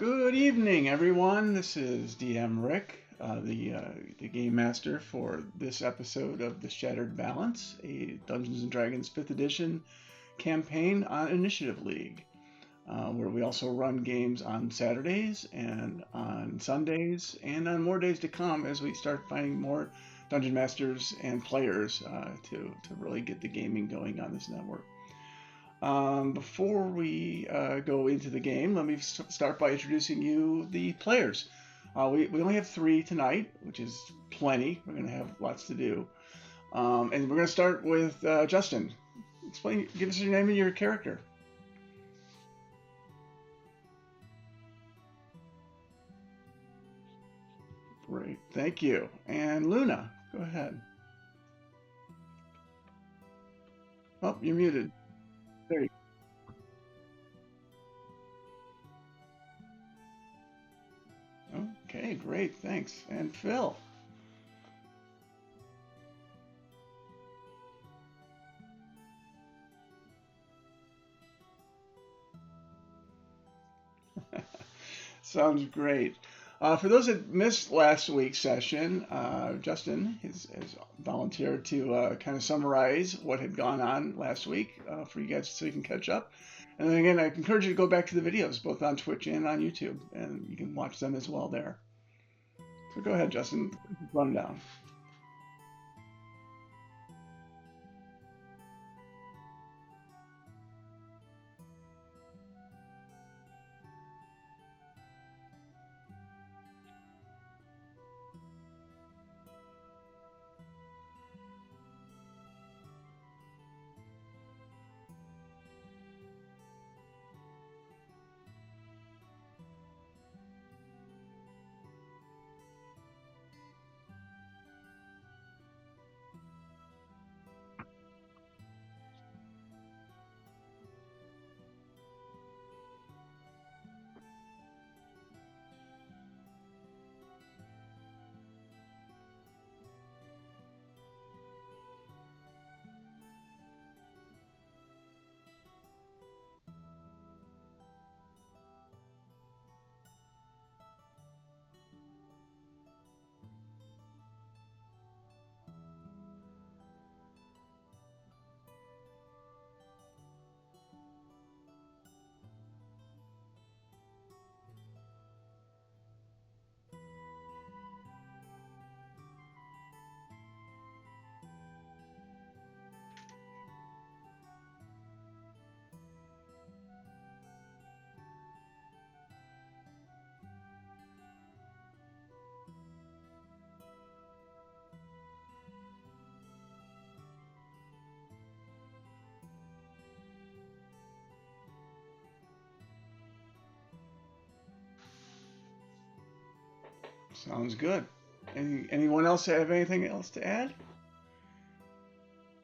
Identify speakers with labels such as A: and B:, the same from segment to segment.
A: Good evening, everyone. This is DM Rick, the game master for this episode of the Shattered Balance, a Dungeons and Dragons 5th Edition campaign on Initiative League, where we also run games on Saturdays and on Sundays and on more days to come as we start finding more dungeon masters and players to really get the gaming going on this network. Before we go into the game, let me start by introducing you the players. We only have three tonight, which is plenty. We're going to have lots to do. And we're going to start with Justin. Give us your name and your character. Great, thank you. And Luna, go ahead. Oh, you're muted. There you go. Okay, great, thanks. And Phil. Sounds great. For those that missed last week's session, Justin has volunteered to kind of summarize what had gone on last week for you guys so you can catch up. And then again, I encourage you to go back to the videos, both on Twitch and on YouTube, and you can watch them as well there. So go ahead, Justin, run down. Sounds good. Anyone else have anything else to add?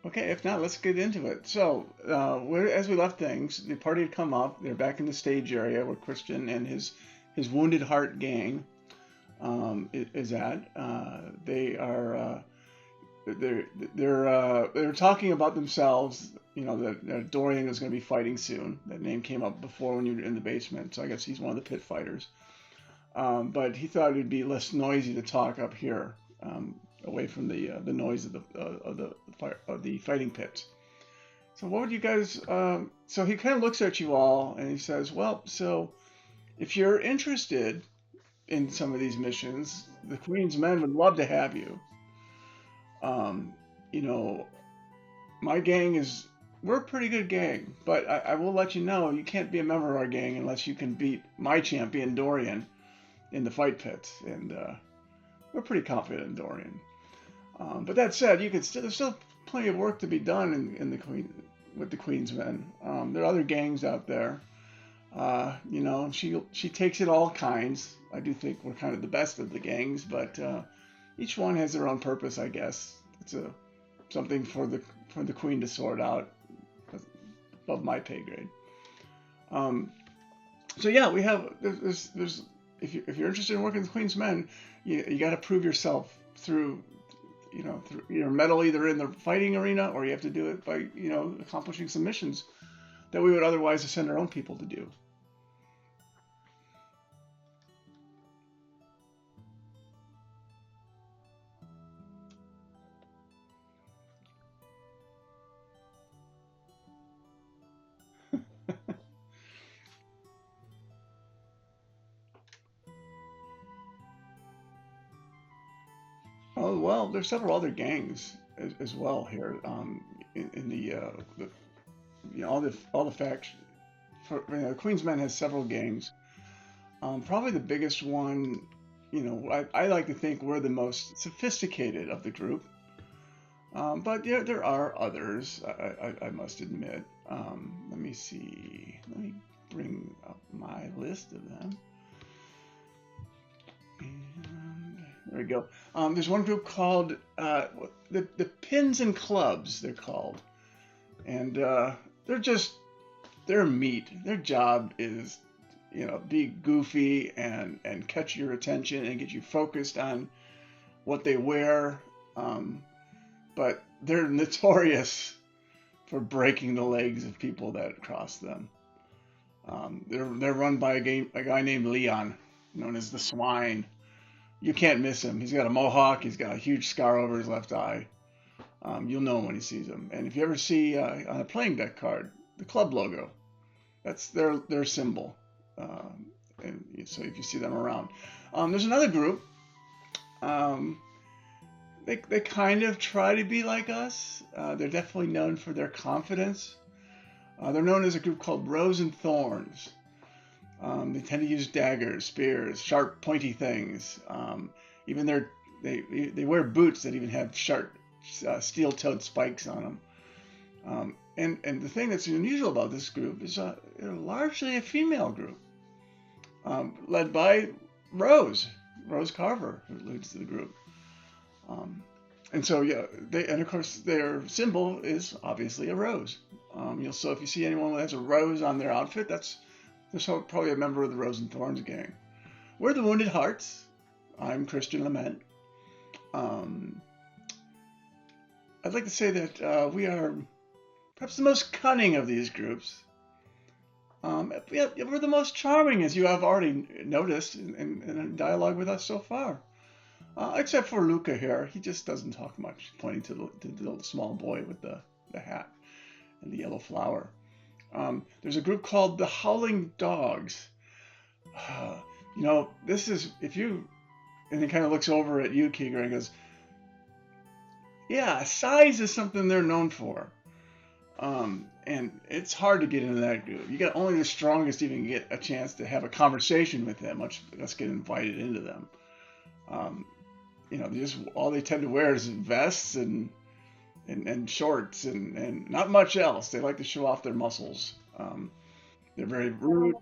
A: Okay, if not, let's get into it. So, as we left things, the party had come up. They're back in the stage area where Christian and his Wounded Heart gang is at. They are they're talking about themselves. You know that Dorian is going to be fighting soon. That name came up before when you were in the basement, so I guess he's one of the pit fighters. But he thought it'd be less noisy to talk up here, away from the noise of the fighting pits. So what would you guys? So he kind of looks at you all and he says, "Well, so if you're interested in some of these missions, the Queen's men would love to have you. Um, you know, my gang is we're a pretty good gang, but I will let you know you can't be a member of our gang unless you can beat my champion Dorian in the fight pits, and we're pretty confident in Dorian. But that said, there's still plenty of work to be done in the Queen with the Queen's men. There are other gangs out there. She takes it all kinds. I do think we're kind of the best of the gangs, but each one has their own purpose, I guess. It's something for the Queen to sort out above my pay grade. Um, so yeah, we have there's if you're interested in working with Queen's Men, you got to prove yourself through through your medal either in the fighting arena or you have to do it by accomplishing some missions that we would otherwise send our own people to do. Oh well, there's several other gangs as well here. In the all the factions. The Queen's Men has several gangs. Probably the biggest one. I like to think we're the most sophisticated of the group. But yeah, there are others. I must admit. Let me see. Let me bring up my list of them. And there we go. There's one group called the Pins and Clubs. They're called, and they're meat. Their job is, be goofy and catch your attention and get you focused on what they wear. But they're notorious for breaking the legs of people that cross them. They're run by a guy named Leon, known as the Swine. You can't miss him. He's got a mohawk. He's got a huge scar over his left eye. You'll know him when you see him. And if you ever see on a playing deck card the club logo, that's their symbol. And so if you see them around, there's another group. They kind of try to be like us. They're definitely known for their confidence. They're known as a group called Rose and Thorns. They tend to use daggers, spears, sharp, pointy things. Even they wear boots that even have sharp, steel-toed spikes on them. And the thing that's unusual about this group is they're largely a female group, led by Rose Carver, who leads the group. And so yeah, and of course their symbol is obviously a rose. So if you see anyone who has a rose on their outfit, that's probably a member of the Rose and Thorns gang. We're the Wounded Hearts. I'm Christian Lament. I'd like to say that we are perhaps the most cunning of these groups. Yeah, we're the most charming, as you have already noticed in dialogue with us so far. Except for Luca here. He just doesn't talk much, pointing to the little small boy with the hat and the yellow flower. There's a group called the Howling Dogs. This is, and he kind of looks over at you, Keeger, and goes, yeah, size is something they're known for. And it's hard to get into that group. You got only the strongest even get a chance to have a conversation with them, much less get invited into them. All they tend to wear is vests and shorts and not much else. They like to show off their muscles. They're very rude.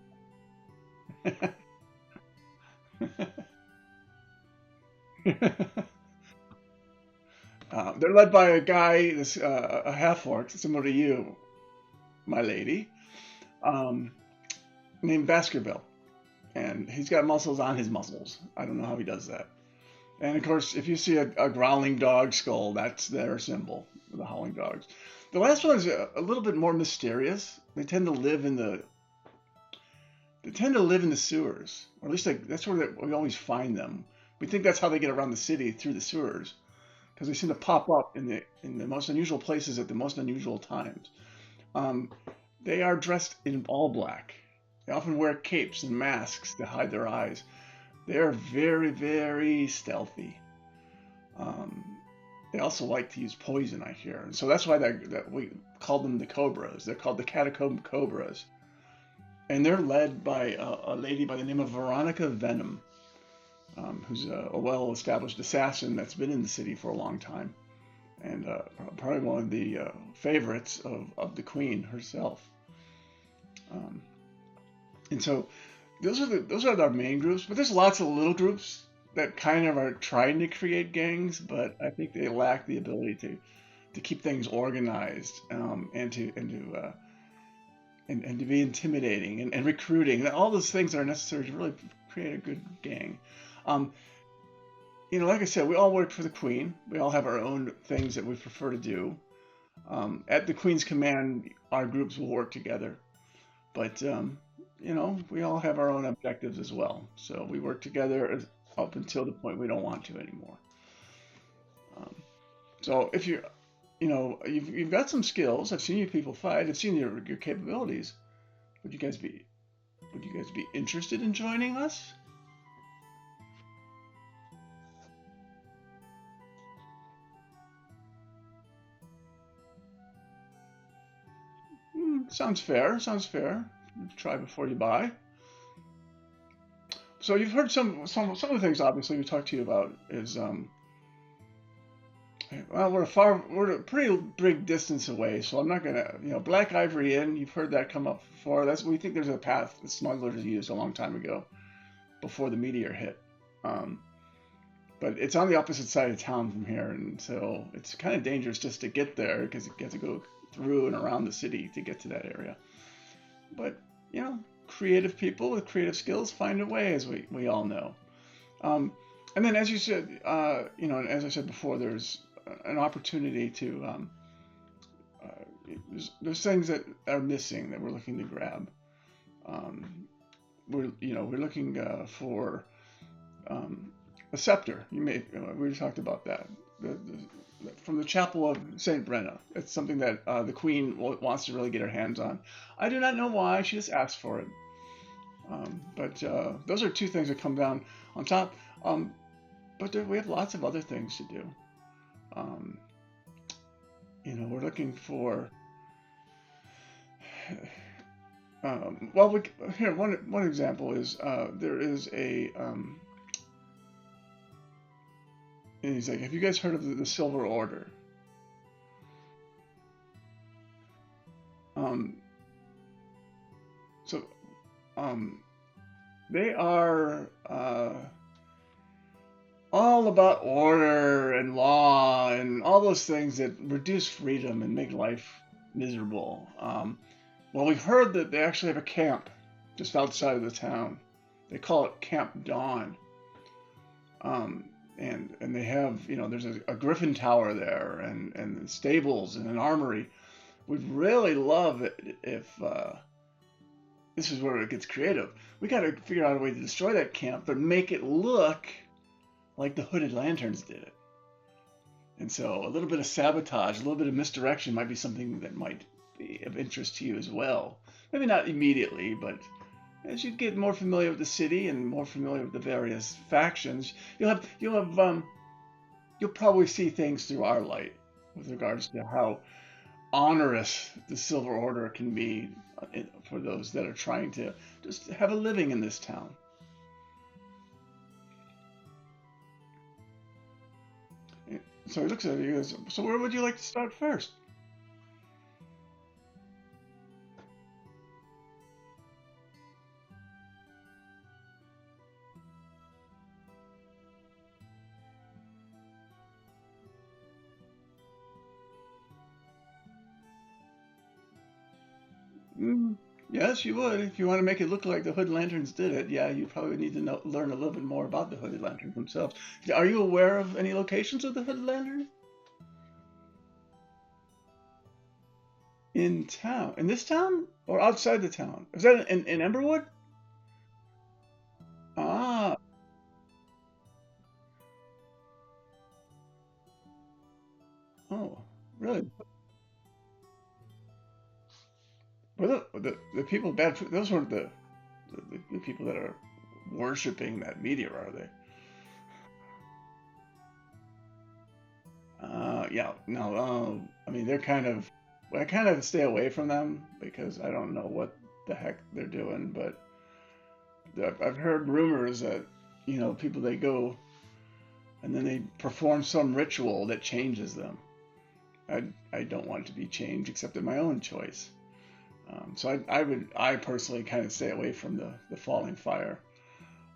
A: They're led by a guy, a half orc, similar to you, my lady, um, named Baskerville, and he's got muscles on his muscles. I don't know how he does that. And of course, if you see a growling dog skull, that's their symbol, the Howling Dogs. The last one is a little bit more mysterious. They tend to live in the sewers, or at least that's where we always find them. We think that's how they get around the city, through the sewers, because they seem to pop up in the most unusual places at the most unusual times. They are dressed in all black. They often wear capes and masks to hide their eyes. They are very, very stealthy. They also like to use poison, I hear, and so that's why that we call them the Cobras. They're called the Catacomb Cobras, and they're led by a lady by the name of Veronica Venom, who's a well-established assassin that's been in the city for a long time, and probably one of the favorites of the Queen herself. And so those are our main groups, but there's lots of little groups that kind of are trying to create gangs, but I think they lack the ability to keep things organized, and to be intimidating and recruiting, and all those things that are necessary to really create a good gang. Like I said, we all work for the Queen. We all have our own things that we prefer to do. At the Queen's command, our groups will work together, but we all have our own objectives as well. So we work together up until the point we don't want to anymore. So if you've got some skills. I've seen you people fight. I've seen your capabilities. Would you guys be interested in joining us? Sounds fair. Sounds fair. Try before you buy. So you've heard some of the things. Obviously, we talked to you about is well, we're a pretty big distance away, so I'm not gonna, Black Ivory Inn. You've heard that come up before. We think there's a path the smugglers used a long time ago, before the meteor hit. Um, but it's on the opposite side of town from here, and so it's kind of dangerous just to get there because you have to go through and around the city to get to that area. But creative people with creative skills find a way, as we all know. Um, and then, as you said, and as I said before, there's an opportunity to there's things that are missing that we're looking to grab. Um, we're looking for a scepter. We talked about that. From the Chapel of Saint Brenna. It's something that the Queen wants to really get her hands on. I do not know why. She just asked for it. But those are two things that come down on top. But we have lots of other things to do. Um, we're looking for. Here one example is there is a. And he's like, "Have you guys heard of the Silver Order?" Um, so, um, they are all about order and law and all those things that reduce freedom and make life miserable. Well, we've heard that they actually have a camp just outside of the town. They call it Camp Dawn. Um, and they have, there's a Griffin Tower there and stables and an armory. We'd really love it if this is where it gets creative. We got to figure out a way to destroy that camp, but make it look like the Hooded Lanterns did it. And so a little bit of sabotage, a little bit of misdirection might be something that might be of interest to you as well. Maybe not immediately, but as you get more familiar with the city and more familiar with the various factions, you'll probably see things through our light with regards to how onerous the Silver Order can be for those that are trying to just have a living in this town. So he looks at you and goes, "So where would you like to start first?" Mm, yes, you would. If you want to make it look like the Hood Lanterns did it, yeah, you probably need to learn a little bit more about the Hooded Lanterns themselves. Are you aware of any locations of the Hooded Lanterns? In town? In this town? Or outside the town? Is that in Emberwood? Ah, oh, really? Well, the people bad, those weren't the people that are worshiping that meteor, are they? Yeah, no, I mean, I kind of stay away from them because I don't know what the heck they're doing, but I've heard rumors that, people they go and then they perform some ritual that changes them. I don't want it to be changed except at my own choice. So I personally kind of stay away from the falling fire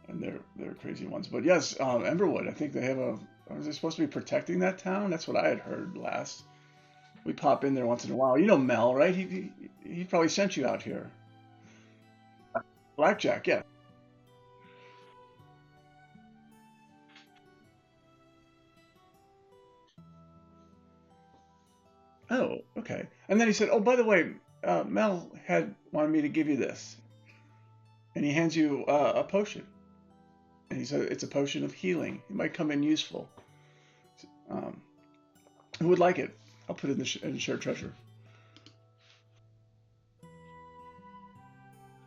A: and their crazy ones. But yes, Emberwood, I think they have a. Are they supposed to be protecting that town? That's what I had heard last. We pop in there once in a while. You know Mel, right? He probably sent you out here. Blackjack, yeah. Oh, okay. And then he said, "Oh, by the way, Mel had wanted me to give you this," and he hands you a potion. And he said it's a potion of healing. It might come in useful. Um, who would like it? I'll put it in in the shared treasure.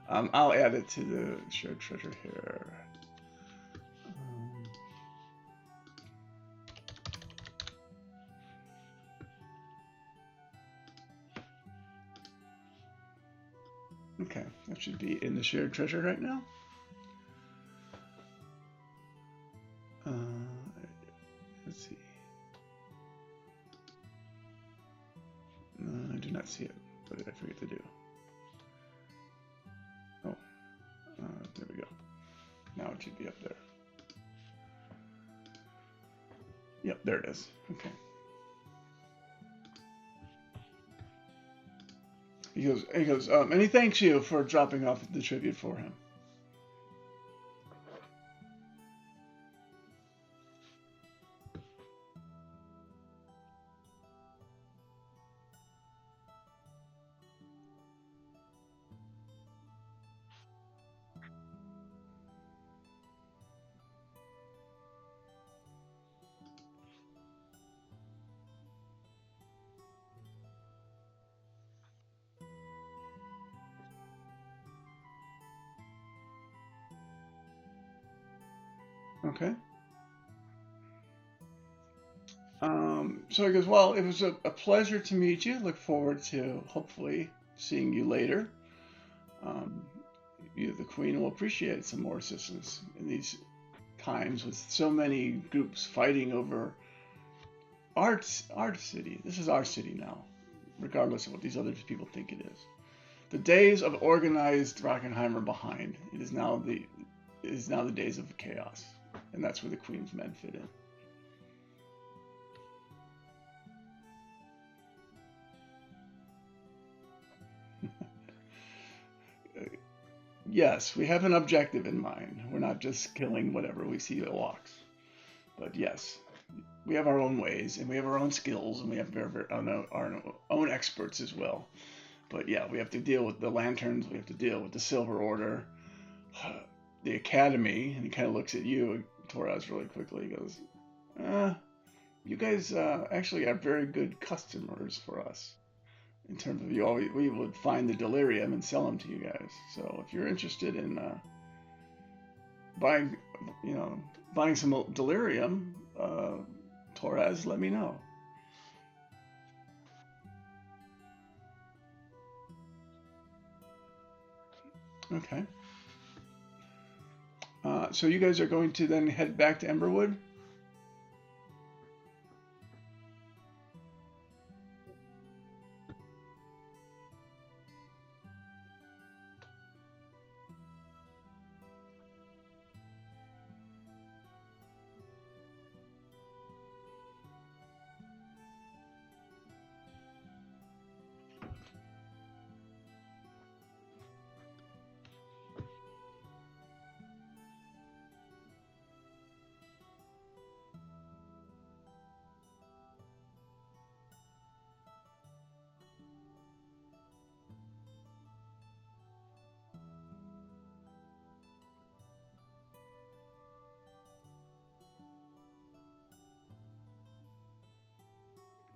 A: I'll add it to the shared treasure here. Um, Okay, that should be in the shared treasure right now. Let's see. I do not see it. What did I forget to do? Oh, there we go. Now it should be up there. Yep, there it is. Okay. He goes, and he thanks you for dropping off the tribute for him. Okay. So he goes, well, it was a pleasure to meet you. Look forward to hopefully seeing you later. Um, the Queen will appreciate some more assistance in these times with so many groups fighting over our city. This is our city now, regardless of what these other people think it is. The days of organized Drachenheim are behind. It is now the days of chaos, and that's where the Queen's men fit in. Yes, we have an objective in mind. We're not just killing whatever we see that walks. But yes, we have our own ways, and we have our own skills, and we have our own experts as well. But yeah, we have to deal with the lanterns. We have to deal with the Silver Order, the Academy. And he kind of looks at you, Torres, really quickly. He goes, "You guys actually are very good customers for us. In terms of we would find the delirium and sell them to you guys. So if you're interested in buying, buying some delirium, Torres, let me know." Okay. So you guys are going to then head back to Emberwood?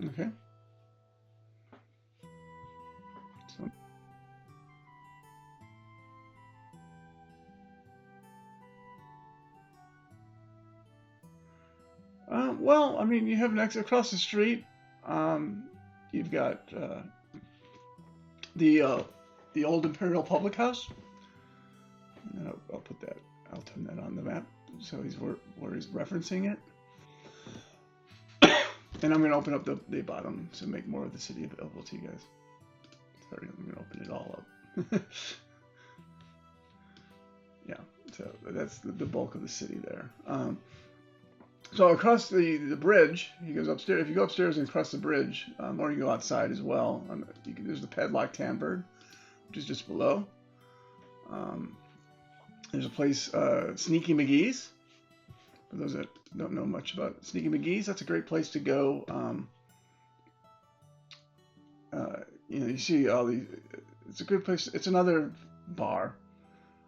A: Okay. So, well, I mean, you have next across the street. Um, you've got the uh, the old Imperial Public House. And I'll put that. I'll turn that on the map so he's where he's referencing it. And I'm going to open up the bottom to make more of the city available to you guys. Sorry, I'm going to open it all up. Yeah, so that's the bulk of the city there. So across the bridge, he goes upstairs. If you go upstairs and cross the bridge, or you go outside as well, there's the Padlock Tambird, which is just below. There's a place, Sneaky McGee's. For those that don't know much about Sneaky McGee's, that's a great place to go. You see all these. It's a good place. It's another bar.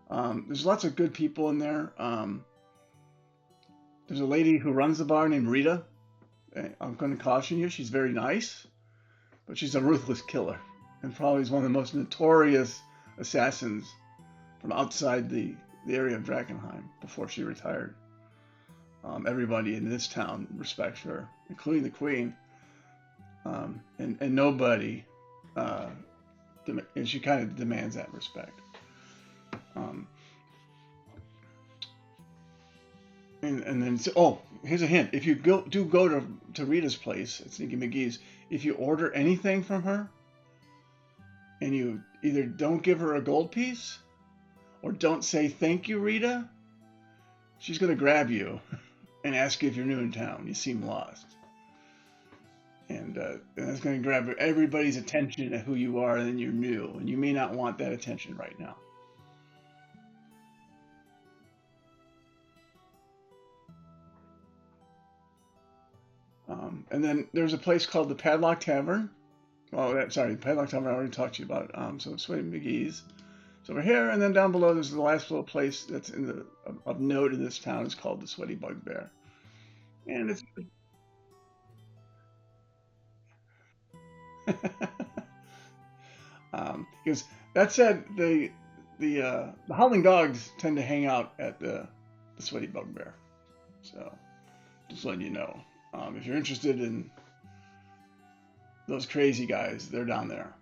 A: There's lots of good people in there. There's a lady who runs the bar named Rita. I'm going to caution you, she's very nice, but she's a ruthless killer, and probably is one of the most notorious assassins from outside the area of Drachenheim before she retired. Everybody in this town respects her, including the Queen, and nobody and she kind of demands that respect. Um, and then oh, here's a hint: if you go to Rita's place at Sneaky McGee's, if you order anything from her, and you either don't give her a gold piece or don't say thank you, Rita, she's gonna grab you and ask you if you're new in town. You seem lost. And that's going to grab everybody's attention at who you are, and then you're new, and you may not want that attention right now. And then there's a place called the Padlock Tavern. Oh, sorry, the Padlock Tavern I already talked to you about. So Sweaty McGee's. It's over here, and then down below there's the last little place that's of note in this town is called the Sweaty Bugbear, and it's because that said, the Howling Dogs tend to hang out at the Sweaty Bugbear. So just letting you know, if you're interested in those crazy guys, they're down there.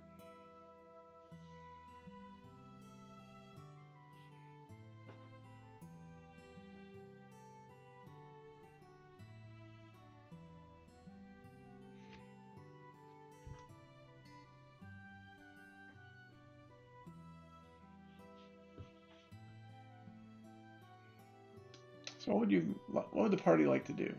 A: So what would the party like to do?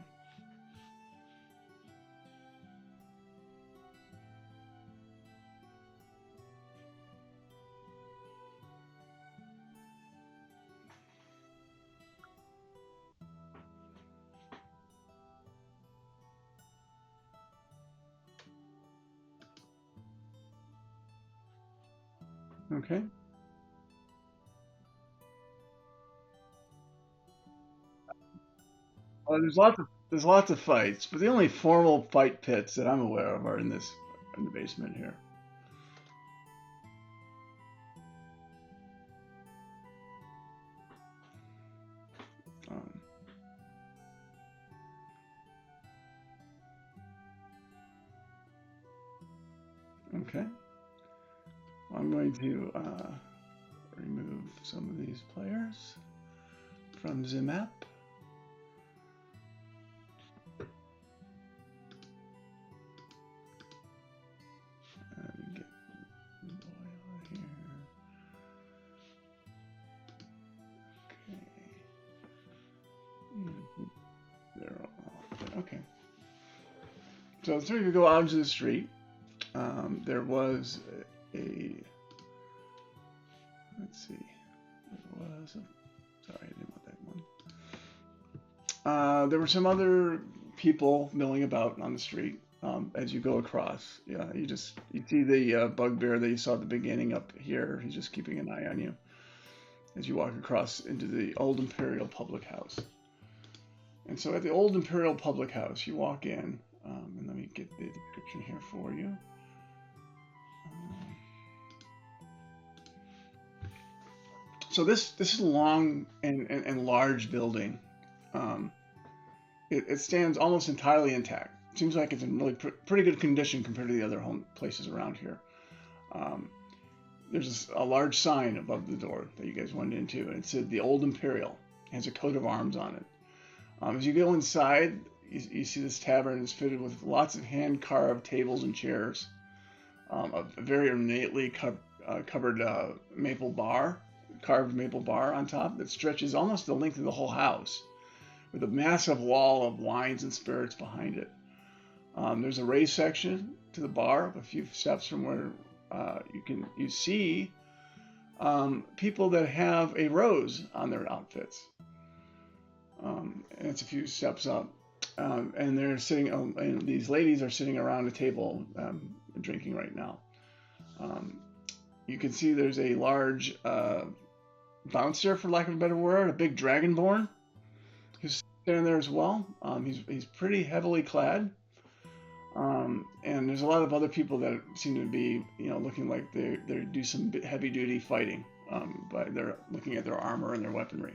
A: Okay. Well, there's lots of fights, but the only formal fight pits that I'm aware of are in the basement here. Um, okay. I'm going to remove some of these players from the map. And get Boyle here. Okay. They're all okay. So as soon as you go out into the street, there was let's see, sorry, I didn't want that one. There were some other people milling about on the street as you go across. Yeah, you see the bugbear that you saw at the beginning up here. He's just keeping an eye on you as you walk across into the Old Imperial Public House. And so at the Old Imperial Public House, you walk in, and let me get the description here for you. So this is a long and large building. It stands almost entirely intact. It seems like it's in really pretty good condition compared to the other home places around here. There's a large sign above the door that you guys went into, and it said the Old Imperial. It has a coat of arms on it. As you go inside, you see this tavern is fitted with lots of hand-carved tables and chairs, a very ornately covered carved maple bar on top that stretches almost the length of the whole house, with a massive wall of wines and spirits behind it. There's a raised section to the bar, a few steps from where you see people that have a rose on their outfits. And it's a few steps up, and they're sitting. And these ladies are sitting around a table drinking right now. You can see there's a large bouncer, for lack of a better word, a big dragonborn, who's standing there as well. He's pretty heavily clad, and there's a lot of other people that seem to be, looking like they do some heavy duty fighting, but they're looking at their armor and their weaponry.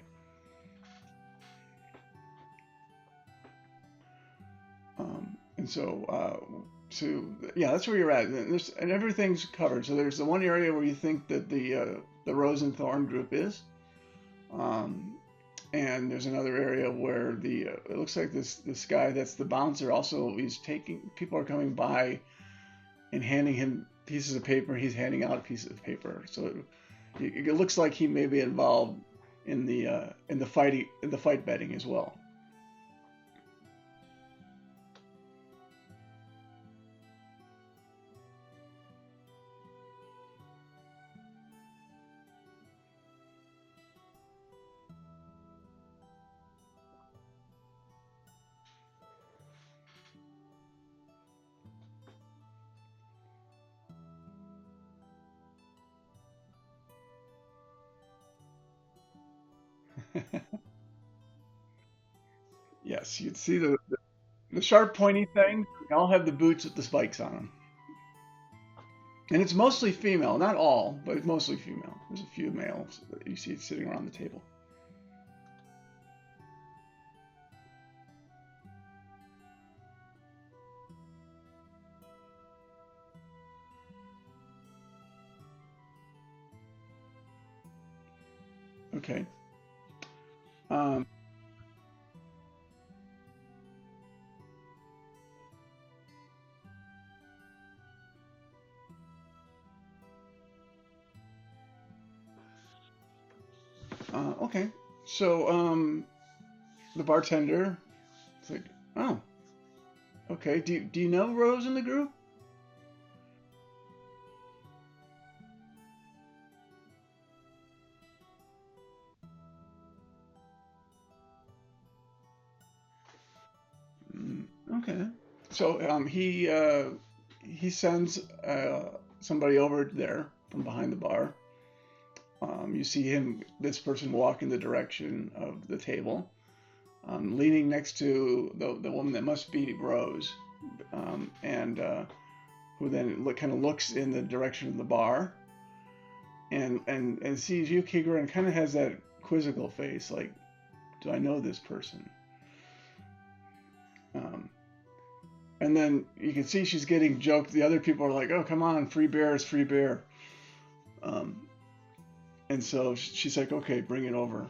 A: And so yeah, that's where you're at. And everything's covered. So there's the one area where you think that the Rose and Thorn group is, um, and there's another area where the it looks like this guy that's the bouncer also he's taking people are coming by and handing him pieces of paper. He's handing out pieces of paper. So it looks like he may be involved in the fight betting as well. Yes, you'd see the sharp pointy things. They all have the boots with the spikes on them. And it's mostly female, not all, but it's mostly female. There's a few males that you see sitting around the table. Okay. Um, okay. So the bartender, it's like, oh, okay. Do you know Rose in the group? Mm, okay. So he sends somebody over there from behind the bar. You see this person walk in the direction of the table, leaning next to the woman that must be Rose, and who then kind of looks in the direction of the bar and sees you, Kigger, and kind of has that quizzical face, like, do I know this person? Um, and then you can see she's getting joked. The other people are like, oh, come on, free beer is free beer. Um, and so she's like, okay, bring it over.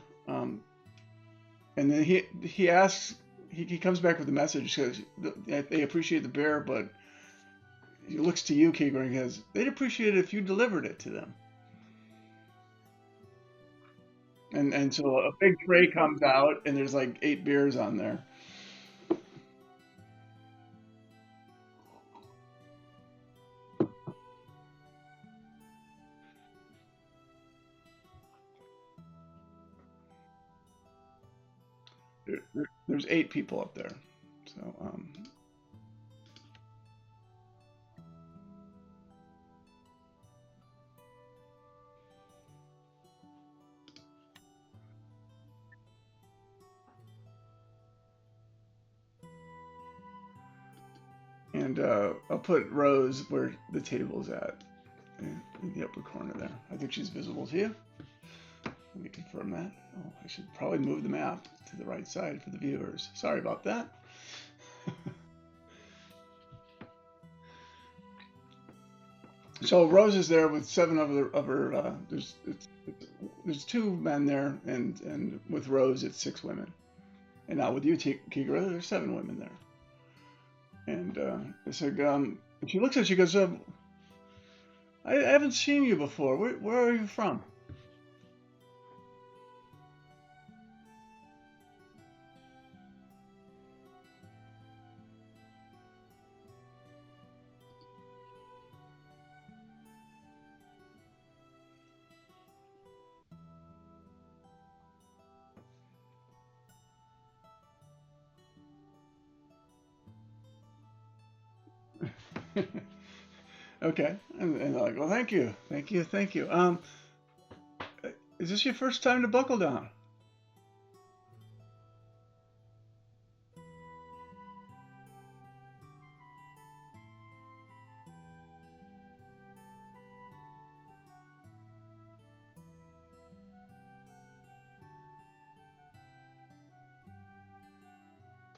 A: And then he asks, he comes back with a message because they appreciate the beer, but he looks to you, Kigger, and goes, they'd appreciate it if you delivered it to them. And so a big tray comes out, and there's like 8 beers on there. There's 8 people up there. So and I'll put Rose where the table's at in the upper corner there. I think she's visible to you. Let me confirm that. Oh, I should probably move the map to the right side for the viewers. Sorry about that. So Rose is there with 7 of her. There's 2 men there, and with Rose it's 6 women. And now with you, Kigra, there's 7 women there. And it's like, she looks at you, she goes, I haven't seen you before. Where are you from? Okay. And they're like, well, thank you. Thank you. Thank you. Is this your first time to Buckle Down?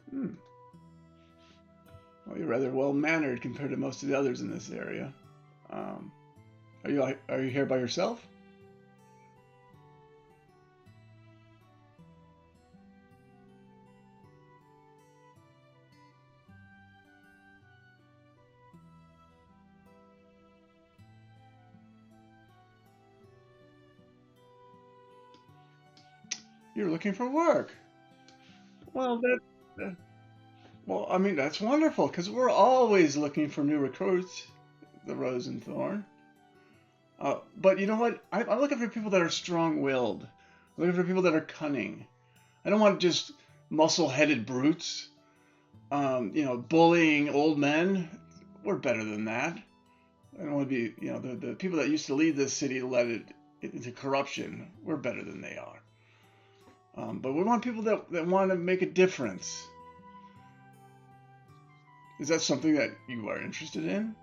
A: Hmm. Well, you're rather well mannered compared to most of the others in this area. Um, are you here by yourself? You're looking for work. Well, that well, I mean that's wonderful because we're always looking for new recruits. The Rose and Thorn. But you know what? I'm looking for people that are strong-willed. I'm looking for people that are cunning. I don't want just muscle-headed brutes. Bullying old men. We're better than that. I don't want to be, the people that used to lead this city led it into corruption. We're better than they are. But we want people that want to make a difference. Is that something that you are interested in?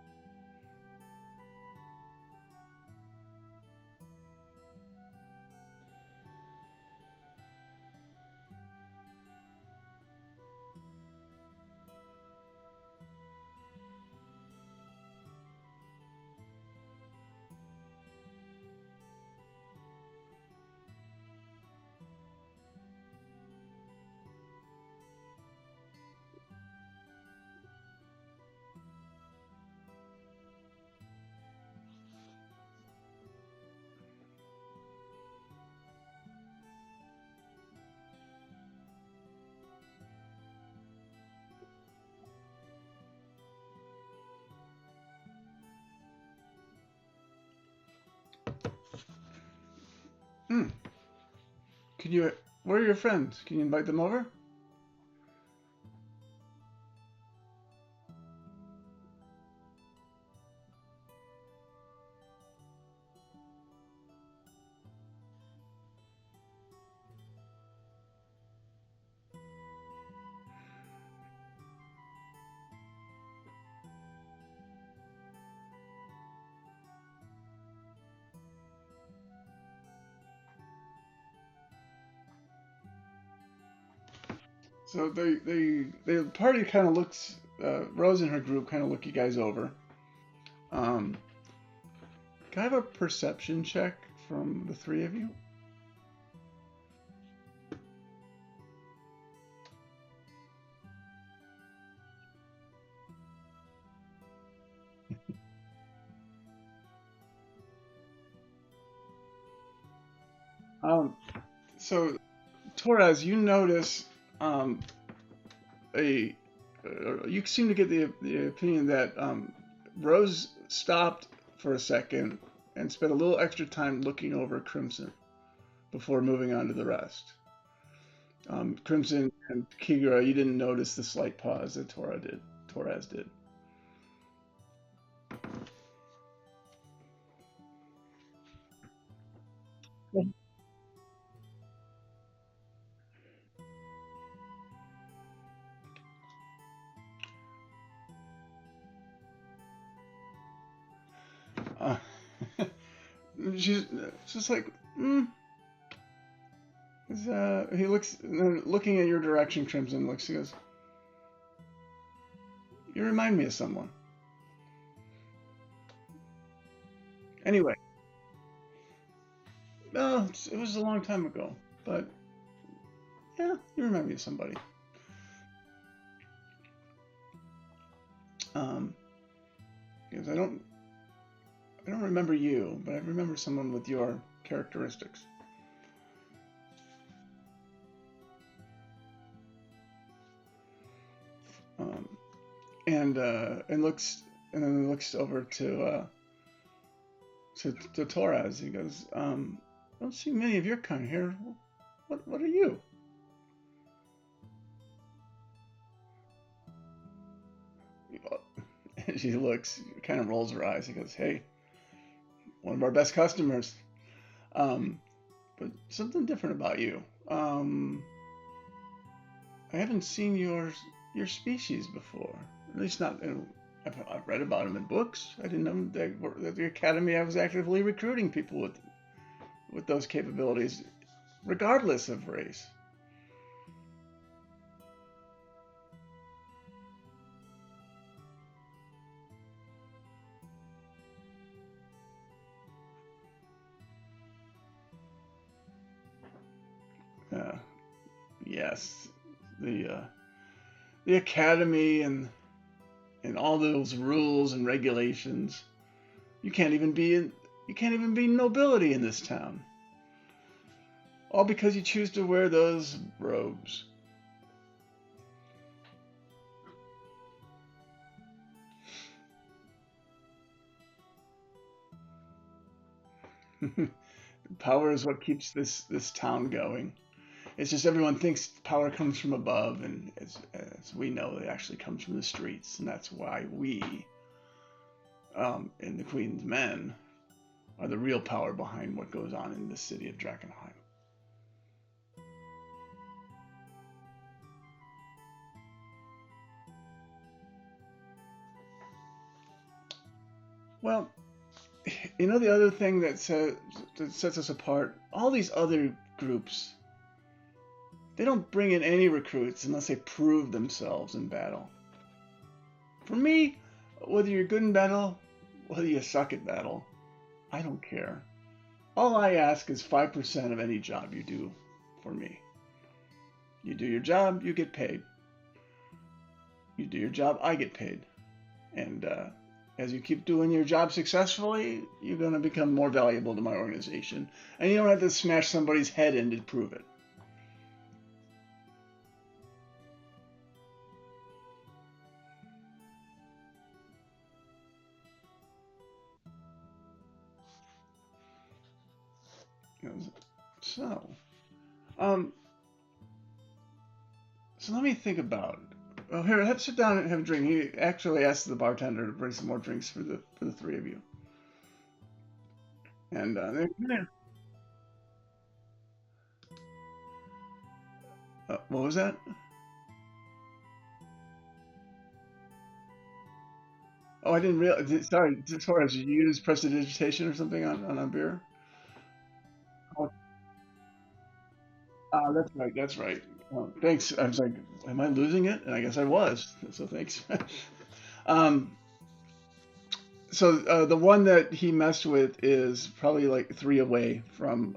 A: Hmm. Can you? Where are your friends? Can you invite them over? So the party kind of looks. Rose and her group kind of look you guys over. Um, can I have a perception check from the three of you? Um, so Torres, you notice um, a you seem to get the opinion that Rose stopped for a second and spent a little extra time looking over Crimson before moving on to the rest. Crimson and Kigura, you didn't notice the slight pause that Torres did. Uh, she's just like, he looks, looking at your direction, Crimson looks, he goes, you remind me of someone. Anyway, it was a long time ago, but yeah, you remind me of somebody. Um, because I don't remember you, but I remember someone with your characteristics. Um, and looks, and then looks over to Torres. He goes, I don't see many of your kind here. What are you? She looks, kind of rolls her eyes. He goes, hey, one of our best customers. Um, but something different about you. I haven't seen your species before. At least not. I've read about them in books. I didn't know that the academy I was actively recruiting people with those capabilities, regardless of race. yes, the academy and all those rules and regulations. You can't even be in, you can't even be nobility in this town. All because you choose to wear those robes. Power is what keeps this town going. It's just everyone thinks power comes from above, and as we know, it actually comes from the streets, and that's why we, in the Queen's Men, are the real power behind what goes on in the city of Drakenheim. Well, the other thing that sets us apart, all these other groups, they don't bring in any recruits unless they prove themselves in battle. For me, whether you're good in battle, whether you suck at battle, I don't care. All I ask is 5% of any job you do for me. You do your job, you get paid. You do your job, I get paid. And as you keep doing your job successfully, you're going to become more valuable to my organization. And you don't have to smash somebody's head in to prove it. So, um, so let me think about it. Well, here, let's sit down and have a drink. He actually asked the bartender to bring some more drinks for the three of you. And what was that? Oh, I didn't realize. Sorry, as far as you use prestidigitation or something on a beer. Oh, that's right. That's right. Thanks. I was like, am I losing it? And I guess I was. So thanks. um, so the one that he messed with is probably like three away from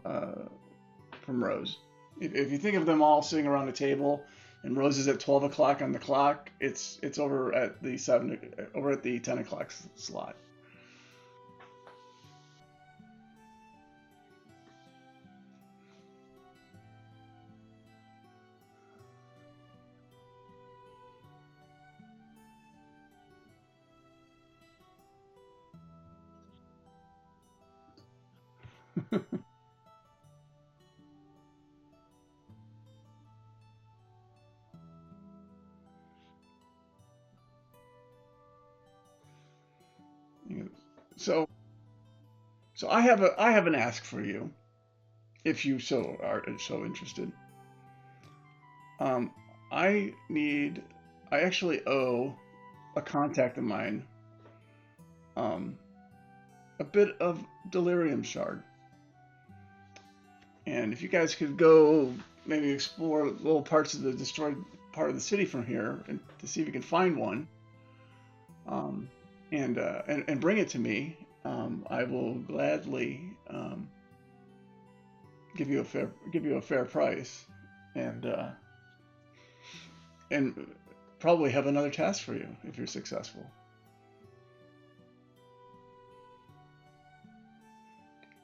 A: Rose. If you think of them all sitting around a table, and Rose is at 12 o'clock on the clock, it's over at the 10 o'clock slot. So so I have an ask for you, if you so are so interested. Um, I need I actually owe a contact of mine um, a bit of delirium shard. And if you guys could go maybe explore little parts of the destroyed part of the city from here and to see if you can find one, um, and bring it to me, I will gladly give you a fair price, and and probably have another task for you if you're successful.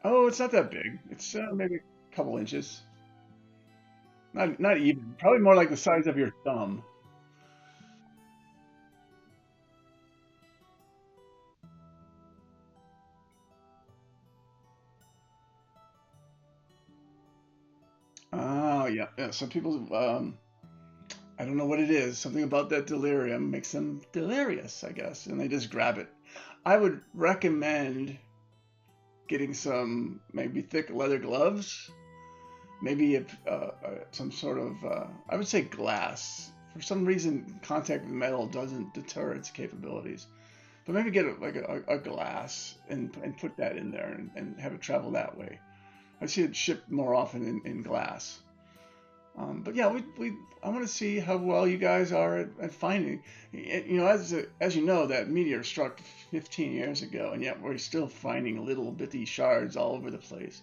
A: Oh, it's not that big. It's maybe a couple inches. Not even. Probably more like the size of your thumb. Oh, yeah, yeah. Some people, I don't know what it is. Something about that delirium makes them delirious, I guess, and they just grab it. I would recommend getting some maybe thick leather gloves, maybe some sort of, I would say glass. For some reason, contact with metal doesn't deter its capabilities. But maybe get a glass and put that in there and have it travel that way. I see it shipped more often in glass. But yeah, I want to see how well you guys are at finding. As you know, that meteor struck 15 years ago, and yet we're still finding little bitty shards all over the place.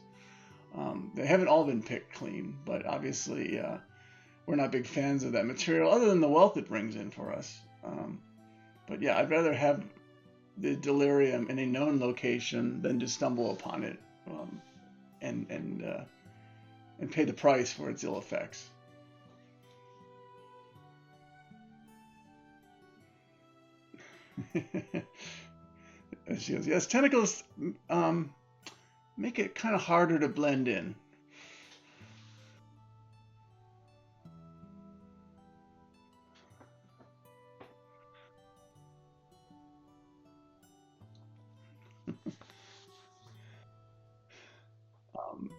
A: They haven't all been picked clean, but obviously we're not big fans of that material, other than the wealth it brings in for us. But yeah, I'd rather have the delirium in a known location than to stumble upon it, um, and and uh, and pay the price for its ill effects. And she goes, yes, tentacles um, make it kind of harder to blend in.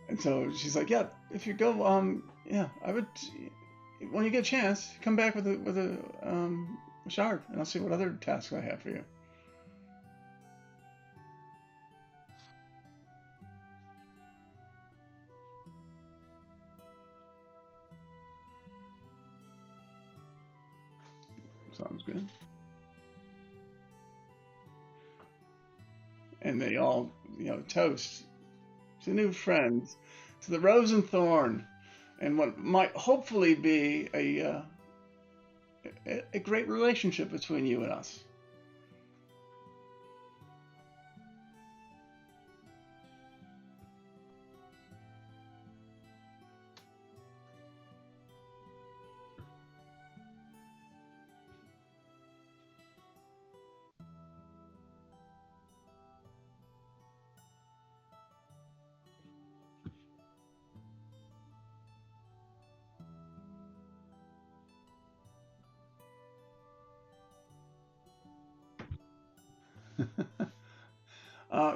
A: And so she's like, yeah, if you go, yeah, I would, when you get a chance, come back with a shard, and I'll see what other tasks I have for you. Sounds good. And they all, toast to new friends, to the Rose and Thorn, and what might hopefully be a great relationship between you and us.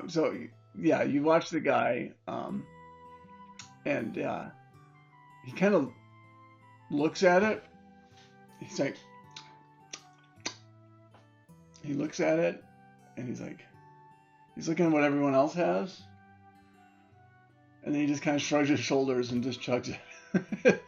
A: So yeah, you watch the guy, and he kind of looks at it. He's like, he looks at it, and he's looking at what everyone else has, and then he just kind of shrugs his shoulders and just chugs it.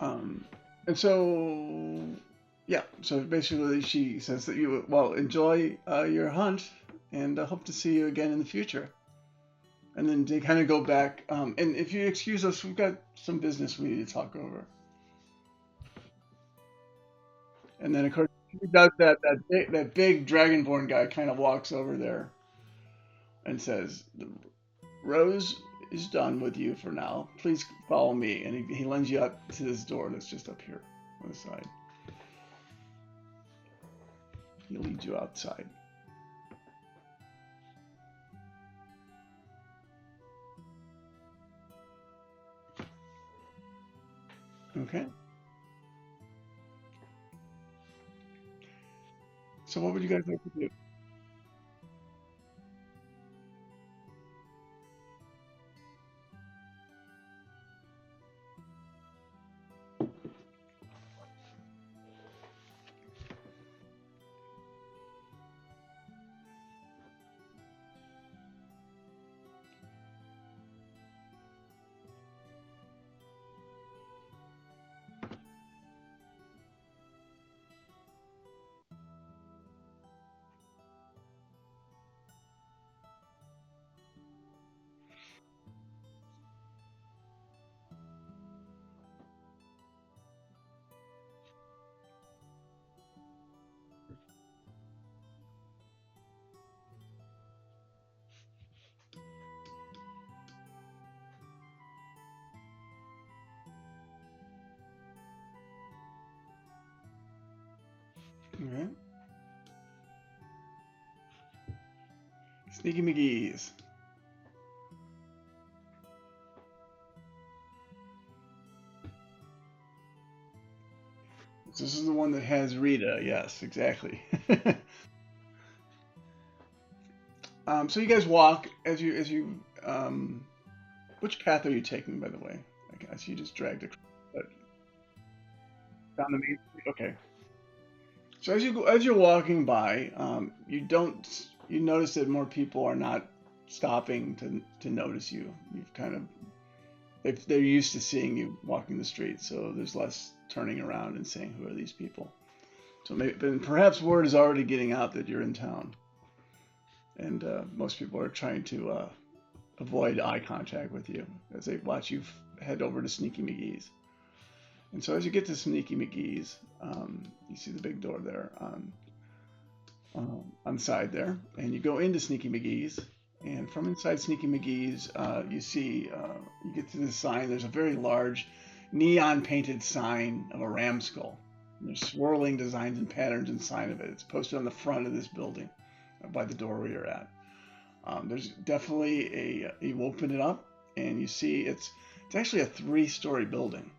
A: um, and so yeah, so basically she says that you well enjoy your hunt, and I hope to see you again in the future. And then they kind of go back. And if you excuse us, we've got some business we need to talk over. And then of course he does that. That big dragonborn guy kind of walks over there and says, "Rose is done with you for now. Please follow me." And he lends you up to this door that's just up here on the side. He leads you outside. Okay. So what would you guys like to do? All right. Sneaky McGee's. This is the one that has Rita. Yes, exactly. So you guys walk as you. Which path are you taking, by the way? I guess you just dragged across. down the main street. Okay. So as you're walking by, you notice that more people are not stopping to notice you. You've kind of they're used to seeing you walking the street, so there's less turning around and saying, "Who are these people?" So maybe, but perhaps word is already getting out that you're in town, and most people are trying to avoid eye contact with you as they watch you head over to Sneaky McGee's. And so as you get to Sneaky McGee's, you see the big door there on the side there, and you go into Sneaky McGee's. And from inside Sneaky McGee's, you see, you get to the sign. There's a very large neon painted sign of a ram skull. There's swirling designs and patterns inside of it. It's posted on the front of this building by the door where you're at. There's definitely you open it up and you see it's actually a 3-story building.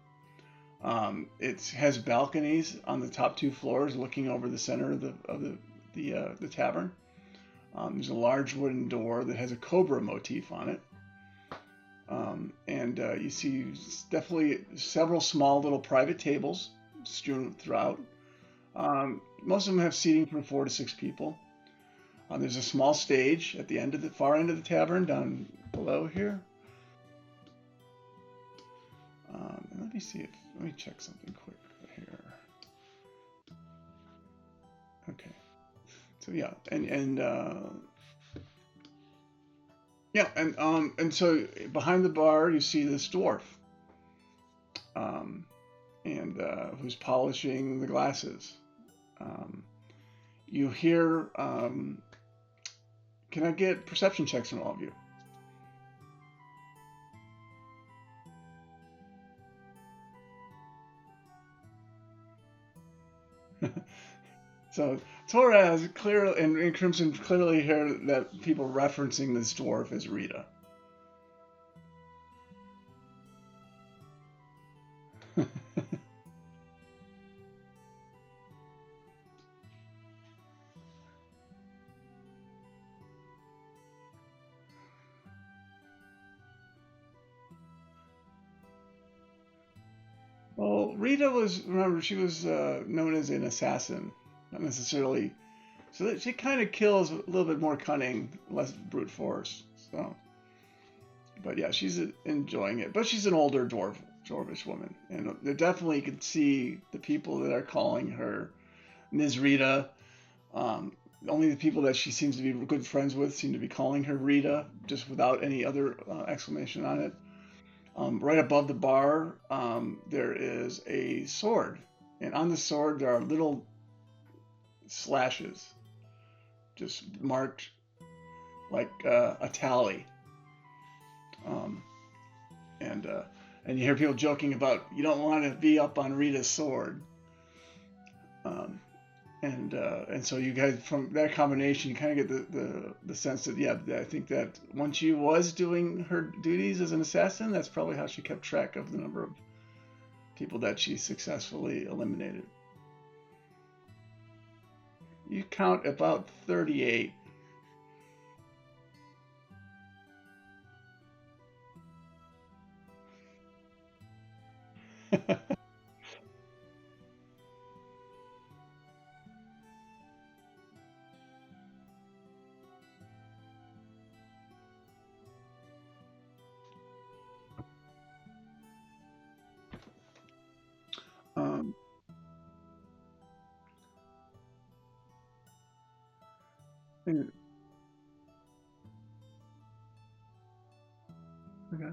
A: It has balconies on the top 2 floors looking over the center of the tavern. There's a large wooden door that has a cobra motif on it. And you see definitely several small little private tables strewn throughout. Most of them have seating for 4 to 6 people. There's a small stage at the far end of the tavern down below here. Let me check something quick here. Okay. So yeah, and so behind the bar you see this dwarf, and who's polishing the glasses. You hear. Can I get perception checks from all of you? So Torres clearly and Crimson clearly hear that people referencing this dwarf as Rita. Well, remember, she was known as an assassin, not necessarily. So that she kind of kills a little bit more cunning, less brute force. So, but yeah, she's enjoying it. But she's an older dwarvish woman, and they definitely could see the people that are calling her Ms. Rita. Only the people that she seems to be good friends with seem to be calling her Rita, just without any other exclamation on it. Right above the bar, there is a sword, and on the sword there are little slashes, just marked like a tally. Um, and you hear people joking about you don't want to be up on Rita's sword. Um, and so you guys from that combination you kind of get the sense that yeah, I think that when she was doing her duties as an assassin, that's probably how she kept track of the number of people that she successfully eliminated. You count about 38. um, and, okay.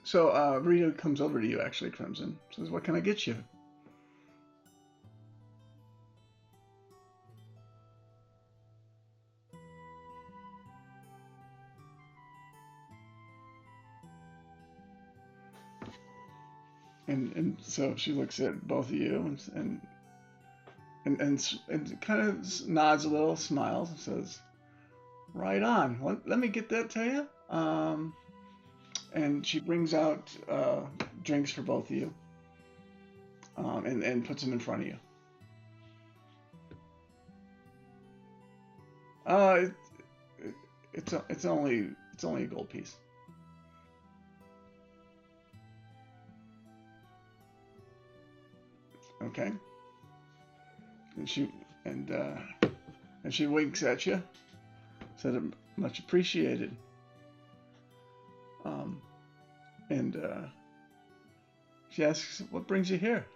A: So Rita comes over to you actually, Crimson. Says, "What can I get you?" And so she looks at both of you and kind of nods a little, smiles, and says, "Right on. Let me get that to you." And she brings out drinks for both of you, and puts them in front of you. Uh, it, it's only a gold piece. Okay. And and uh, she winks at you. Said much appreciated. Um, and she asks, "What brings you here?"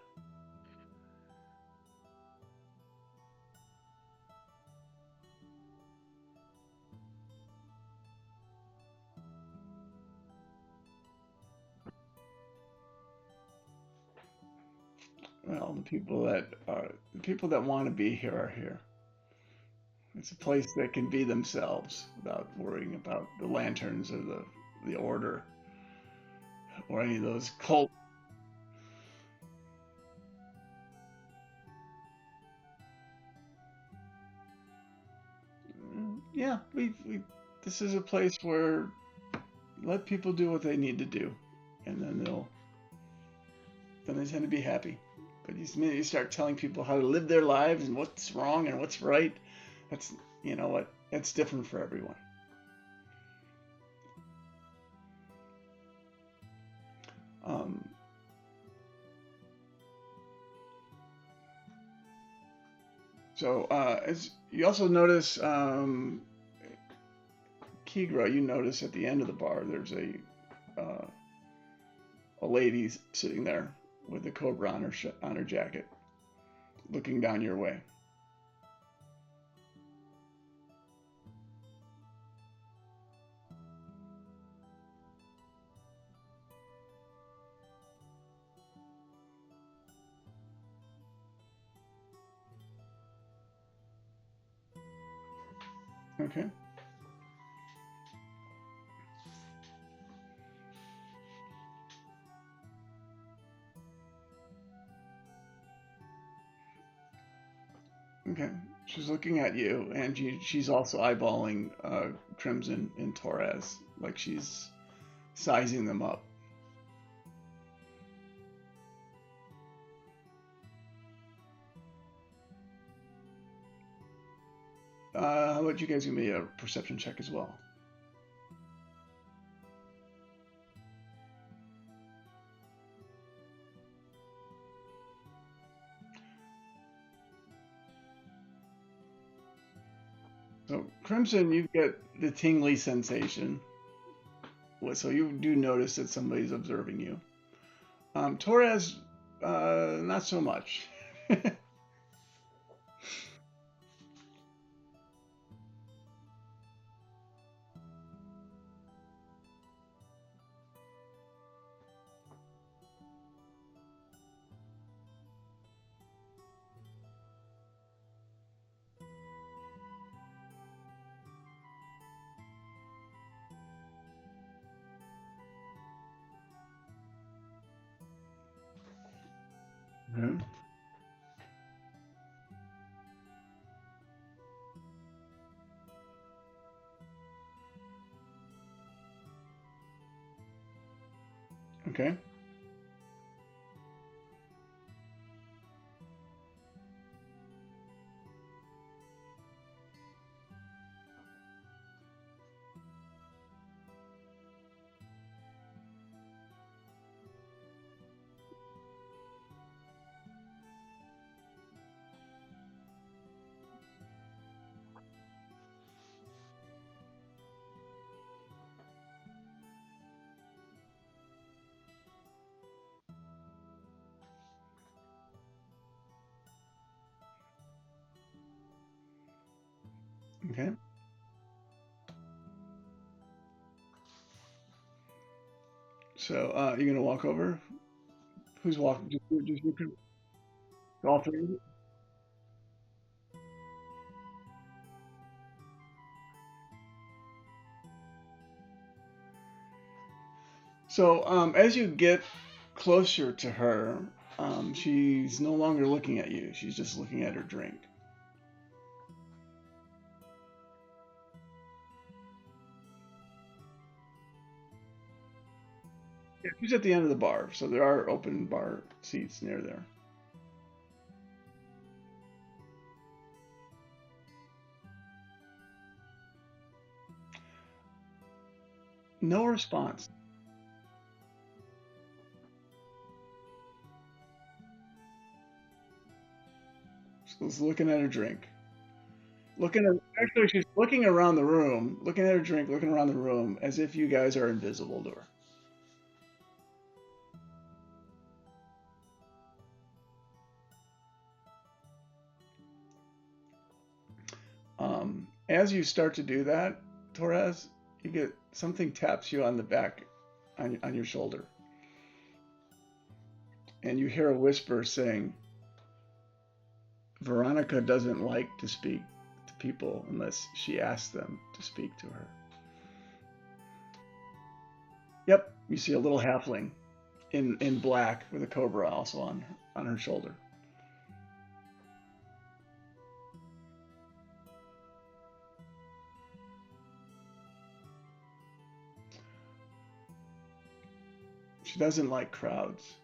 A: Well, the people that want to be here are here. It's a place that can be themselves without worrying about the lanterns or the order or any of those cult. Yeah, we this is a place where let people do what they need to do, and then they tend to be happy. But the minute you start telling people how to live their lives and what's wrong and what's right, that's you know what, it's different for everyone. Um, as you also notice, Kigra, you notice at the end of the bar there's uh, a lady sitting there with a cobra on on her jacket, looking down your way. Okay. Okay. She's looking at you, and she's also eyeballing Crimson and Torres, like she's sizing them up. How about you guys give me a perception check as well? So, Crimson, you get the tingly sensation. So you do notice that somebody's observing you. Torres, not so much. Mhm. Okay. Okay. So you're gonna walk over. Who's walking? Just you all three of you? So as you get closer to her, she's no longer looking at you. She's just looking at her drink. Yeah, she's at the end of the bar, so there are open bar seats near there. No response. She's looking at her drink. Actually, she's looking around the room, looking at her drink, looking around the room, as if you guys are invisible to her. As you start to do that, Torres, you get something taps you on the back, on your shoulder, and you hear a whisper saying, "Veronica doesn't like to speak to people unless she asks them to speak to her." Yep, you see a little halfling in black with a cobra also on her shoulder. She doesn't like crowds.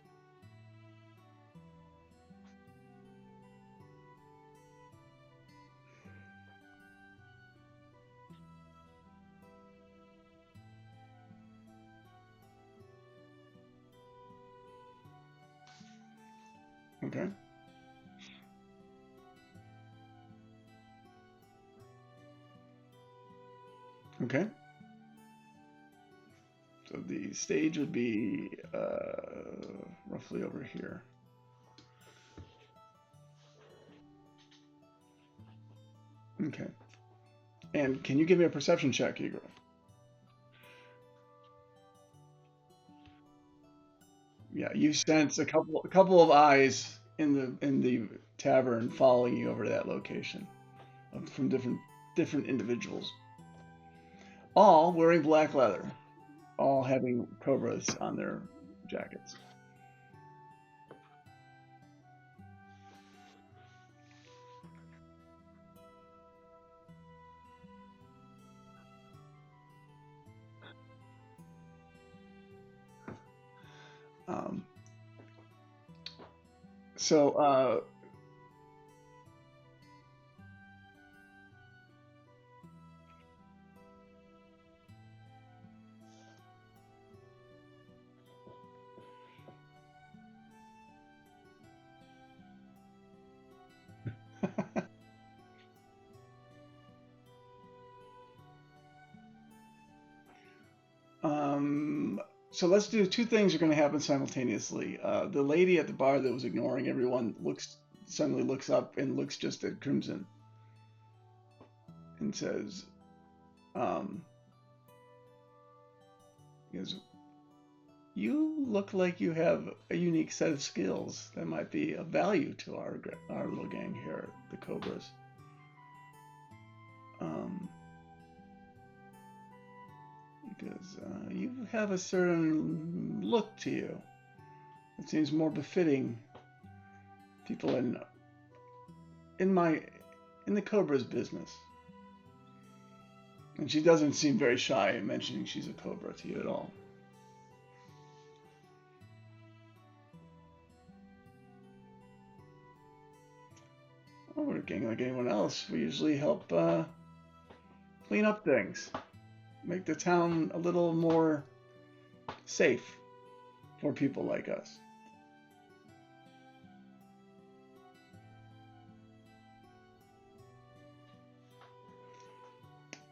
A: Okay. Okay. So the stage would be roughly over here. Okay. And can you give me a perception check, Igor? Yeah, you sense a couple of eyes in the tavern following you over to that location from different individuals, all wearing black leather, all having cobras on their jackets. Um, so Um, so let's do two things are going to happen simultaneously. The lady at the bar that was ignoring everyone suddenly looks up and looks just at Crimson and says, um, he goes, "You look like you have a unique set of skills that might be of value to our little gang here, the Cobras." Um, because you have a certain look to you. It seems more befitting people in my in the Cobra's business. And she doesn't seem very shy in mentioning she's a Cobra to you at all. Well, we're a gang like anyone else. We usually help clean up things, make the town a little more safe for people like us.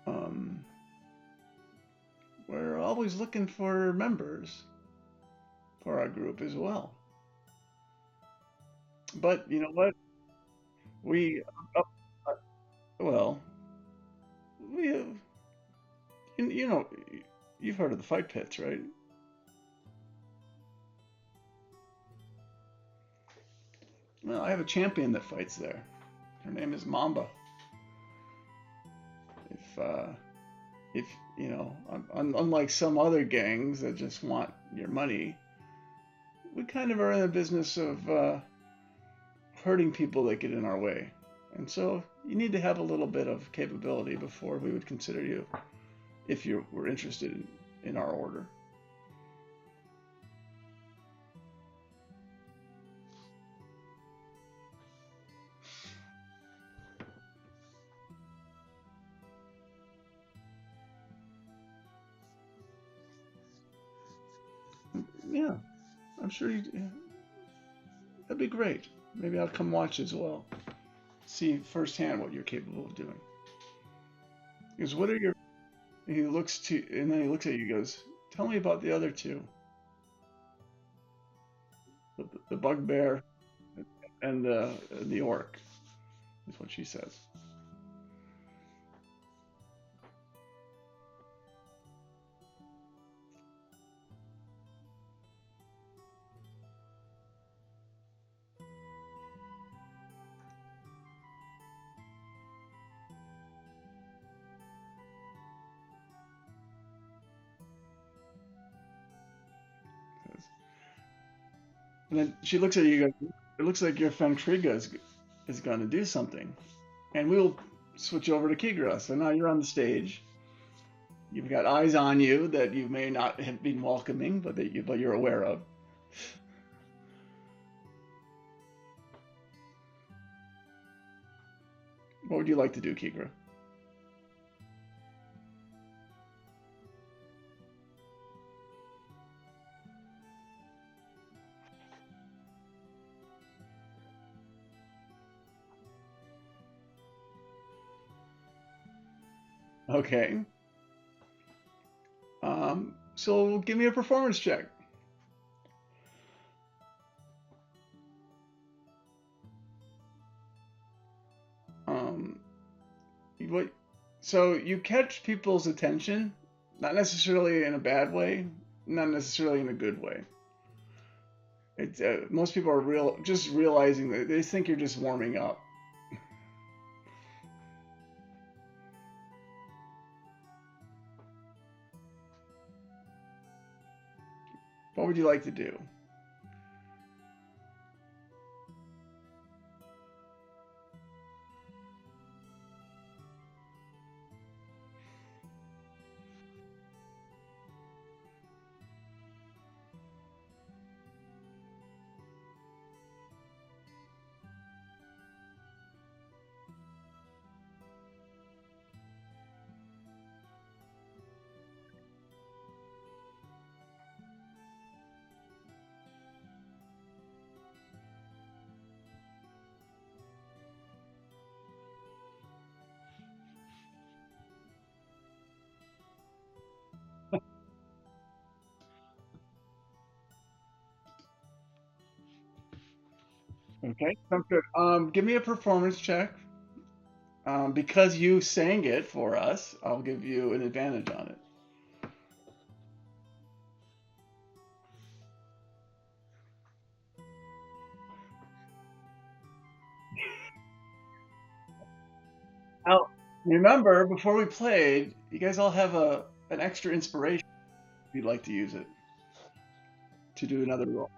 A: Um, we're always looking for members for our group as well. But you know what? We, uh, uh, well, we, you know, you've heard of the fight pits, right? Well, I have a champion that fights there. Her name is Mamba. If if you know, unlike some other gangs that just want your money, we kind of are in the business of hurting people that get in our way. And so you need to have a little bit of capability before we would consider you if you were interested in our order. Yeah, I'm sure you. Yeah, that'd be great. Maybe I'll come watch as well. see firsthand what you're capable of doing. Because what are your? He looks to, and then he looks at you. And goes, "Tell me about the other two, the bugbear and the orc." Is what she says. And then she looks at you and goes, "It looks like your friend Kriga is going to do something." And we'll switch over to Kigra. So now you're on the stage. You've got eyes on you that you may not have been welcoming, but you're aware of. What would you like to do, Kigra? Okay. So give me a performance check. Um, what? So you catch people's attention, not necessarily in a bad way, not necessarily in a good way. It's most people are just realizing that they think you're just warming up. What would you like to do? Okay, sounds good. Give me a performance check. Because you sang it for us, I'll give you an advantage on it. Now, remember, before we played, you guys all have an extra inspiration if you'd like to use it to do another roll.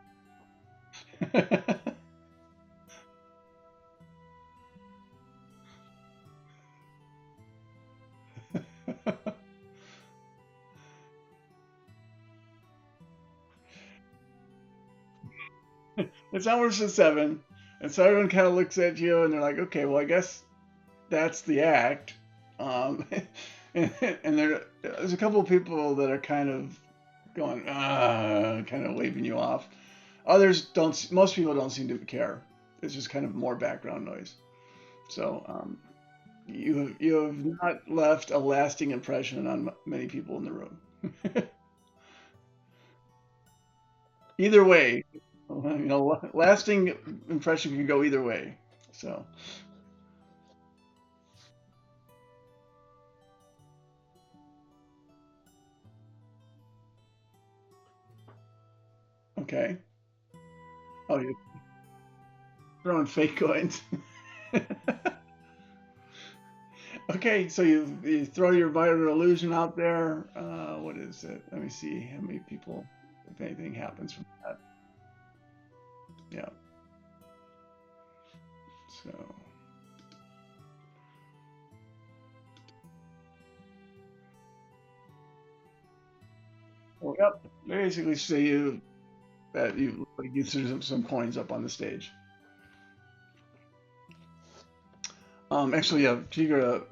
A: It's almost a 7, and so everyone kind of looks at you and they're like, "Okay, well, I guess that's the act." Um, and there's a couple of people that are kind of going, kind of waving you off. Others don't. Most people don't seem to care. It's just kind of more background noise. So you have not left a lasting impression on many people in the room. Either way, lasting impression can go either way. So okay. Oh, you're throwing fake coins. Okay, so you throw your minor illusion out there. What is it? Let me see how many people, if anything happens from that. Yeah. So, well, yep. Basically, say you threw some coins up on the stage. Actually, yeah, Tigra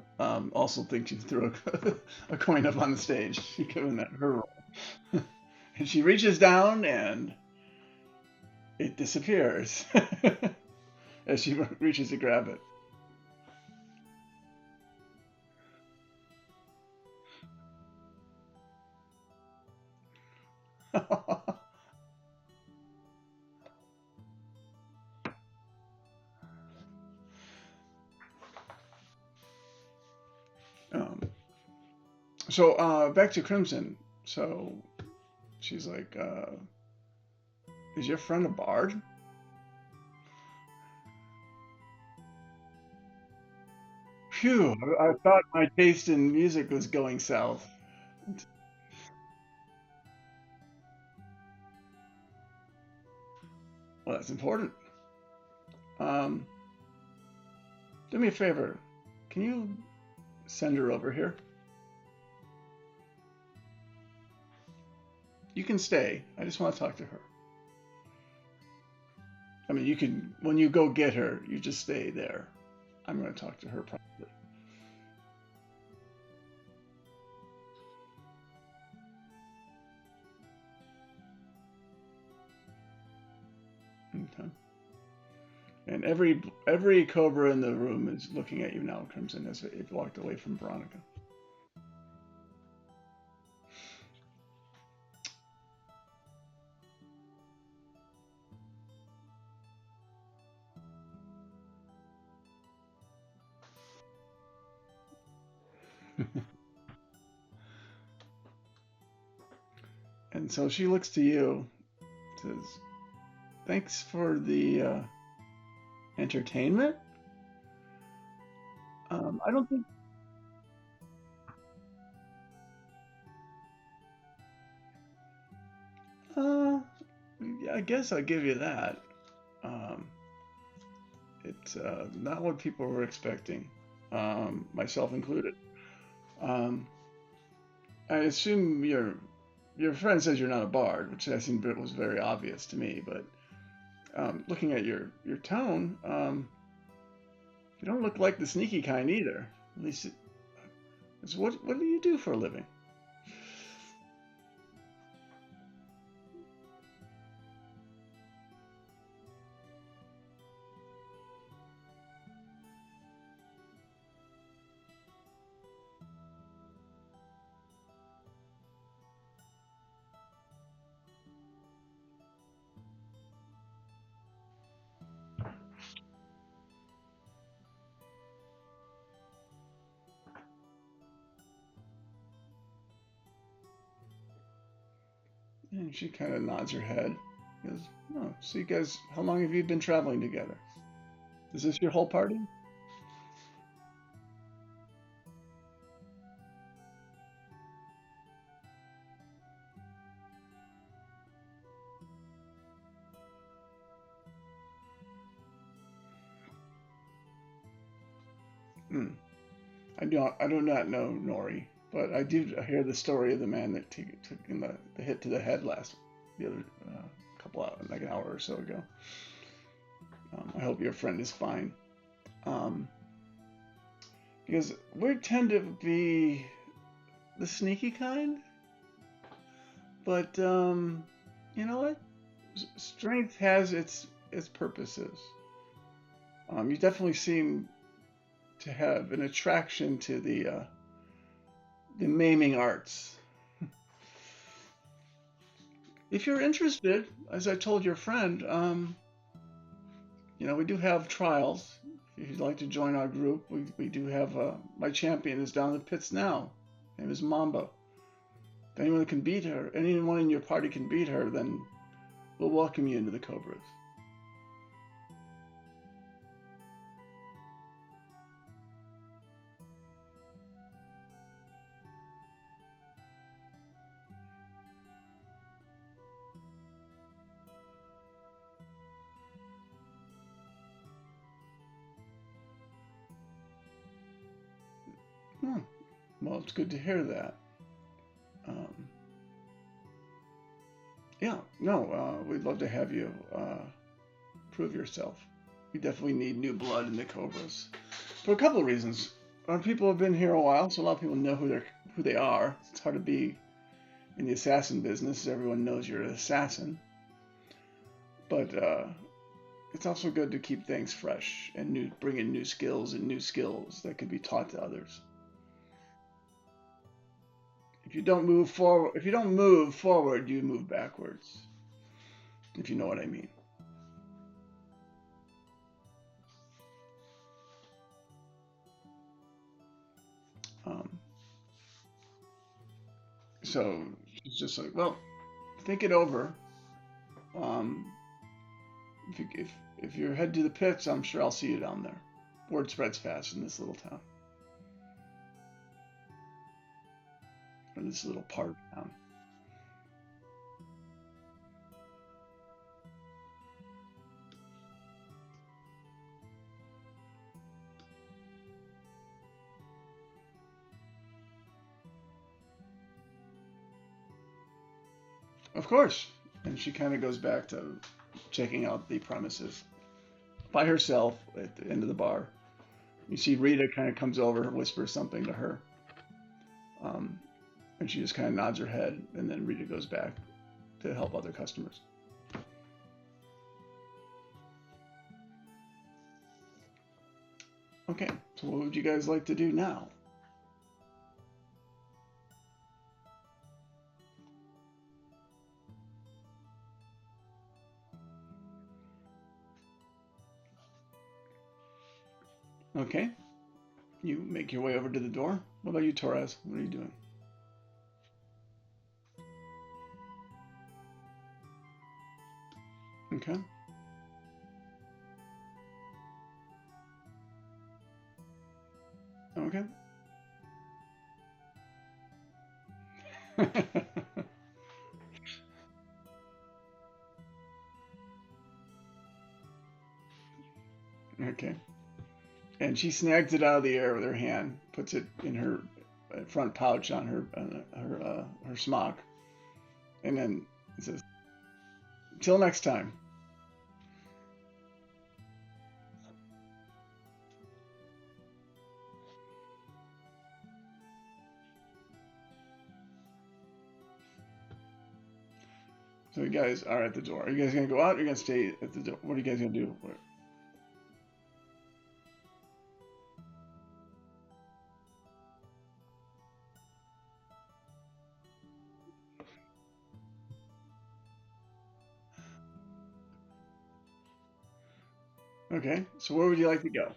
A: also thinks you threw a coin up on the stage, given that her role. And she reaches down and it disappears as she reaches to grab it. um, so back to Crimson. So she's like, "Is your friend a bard?" Phew! I thought my taste in music was going south. Well, that's important. Um, do me a favor. Can you send her over here? You can stay. I just want to talk to her. I mean, you can, when you go get her, you just stay there. I'm going to talk to her privately. Okay. And every cobra in the room is looking at you now, Crimson, as it walked away from Veronica. And so she looks to you, says, "Thanks for the entertainment. I don't think, uh, I guess I'll give you that. Um, it's not what people were expecting, myself included. Um, I assume your friend says you're not a bard, which I think was very obvious to me. But looking at your tone, you don't look like the sneaky kind either. At least, it's what do you do for a living? And she kind of nods her head. Goes, "Oh, so you guys, how long have you been traveling together? Is this your whole party?" Hmm. I do not know Nori, but I do hear the story of the man that took in the hit to the head the other couple hours, like an hour or so ago. I hope your friend is fine. Um, because we tend to be the sneaky kind, but you know what? Strength has its purposes. You definitely seem to have an attraction to the maiming arts. If you're interested, as I told your friend, we do have trials. If you'd like to join our group, we do have my champion is down in the pits now. Her name is Mamba. If anyone can beat her, anyone in your party can beat her, then we'll welcome you into the Cobras. Hmm. Well, it's good to hear that. Um, yeah, no, we'd love to have you prove yourself. We definitely need new blood in the Cobras for a couple of reasons. People have been here a while, so a lot of people know who they are. It's hard to be in the assassin business. Everyone knows you're an assassin, but it's also good to keep things fresh and bring in new skills that can be taught to others. if you don't move forward, you move backwards. If you know what I mean. Um, so it's just like, well, think it over. Um, if you head to the pits, I'm sure I'll see you down there. Word spreads fast in this little town, or this little part of town. Of course. And she kind of goes back to checking out the premises by herself at the end of the bar. You see Rita kind of comes over, whispers something to her, um, and she just kind of nods her head, and then Rita goes back to help other customers. Okay, so what would you guys like to do now? Okay, you make your way over to the door. What about you, Torres? What are you doing? Okay. Okay. Okay. And she snags it out of the air with her hand, puts it in her front pouch on her smock, and then says, "Till next time." So you guys are at the door. Are you guys gonna go out? Or are you gonna stay at the door? What are you guys gonna do? Okay. So where would you like to go?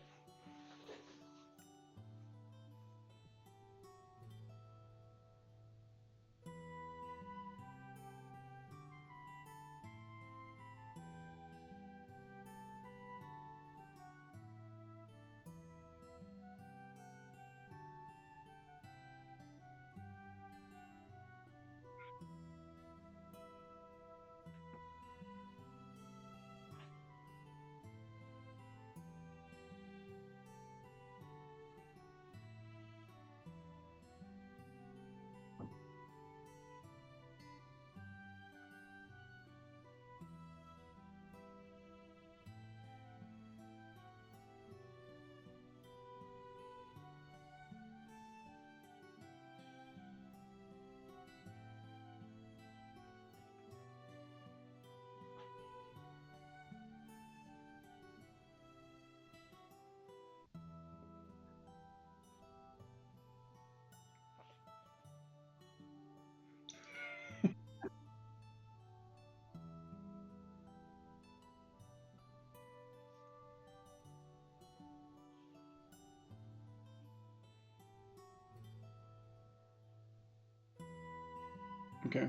A: Okay.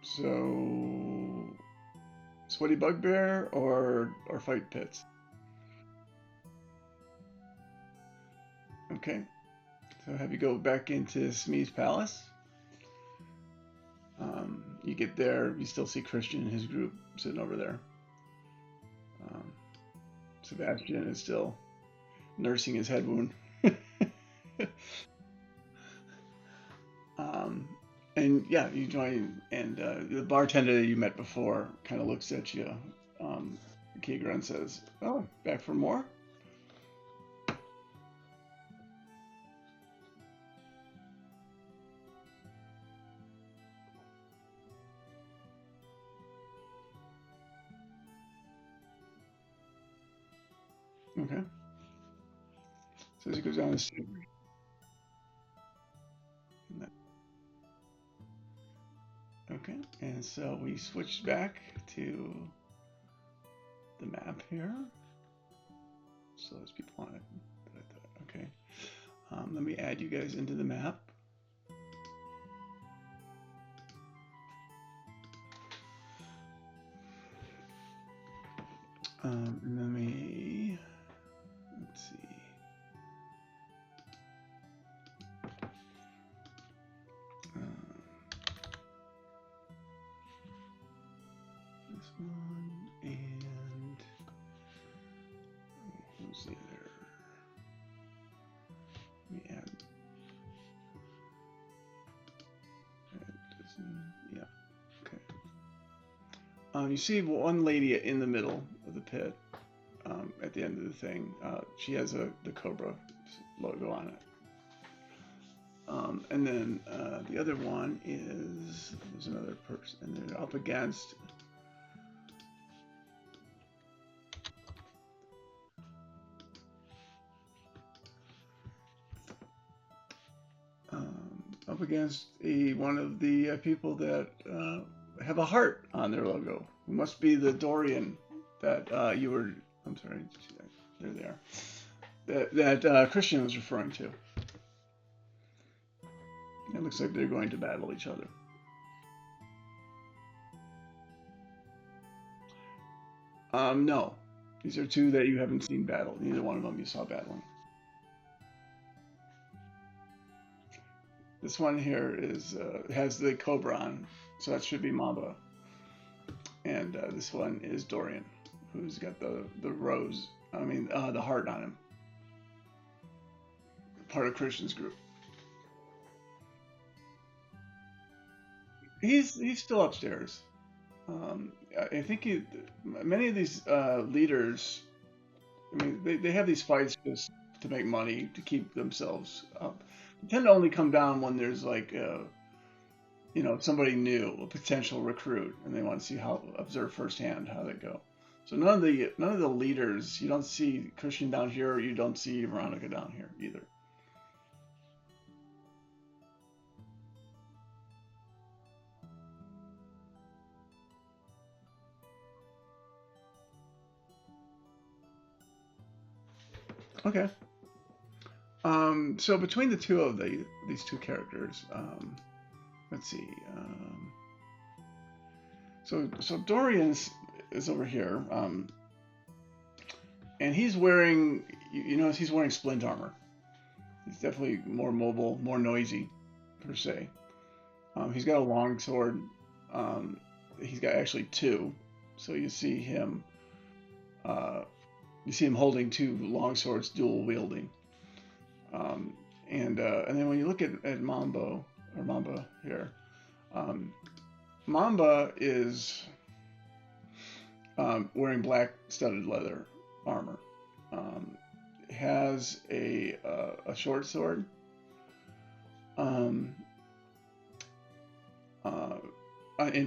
A: So sweaty bugbear or fight pits? Okay. So have you go back into Smee's palace. You get there, you still see Christian and his group sitting over there. Um, Sebastian is still nursing his head wound. um, and yeah, you join, and the bartender that you met before kind of looks at you, um, Kigra, and says, "Oh, back for more?" Okay. So as he goes down the stairs. Okay, and so we switched back to the map here. So there's people on it. Okay. Let me add you guys into the map. And let me, let's see. This one, and let's see there. Let me add. Yeah. Okay. You see one lady in the middle of the pit. At the end of the thing, she has the Cobra logo on it. And then the other one there's another person, and they're up against. Up against one of the people that have a heart on their logo. It must be the Dorian that you were. I'm sorry, there they are. That Christian was referring to. It looks like they're going to battle each other. No, these are two that you haven't seen battle. Neither one of them you saw battling. This one here has the Cobra on, so that should be Mamba. And this one is Dorian, who's got the rose. I mean, the heart on him. Part of Christian's group. He's still upstairs. I think many of these leaders. I mean, they have these fights just to make money to keep themselves up. They tend to only come down when there's like somebody new, a potential recruit, and they want to see observe firsthand how they go. So none of the leaders, you don't see Christian down here, or you don't see Veronica down here either. Okay. So between the two of these two characters, let's see. So Dorian is over here, and he's wearing, notice he's wearing splint armor. He's definitely more mobile, more noisy, per se. He's got a long sword. He's got actually two, so you see him. You see him holding two long swords, dual wielding. And then when you look at Mamba here, Mamba is wearing black studded leather armor. Has a short sword. In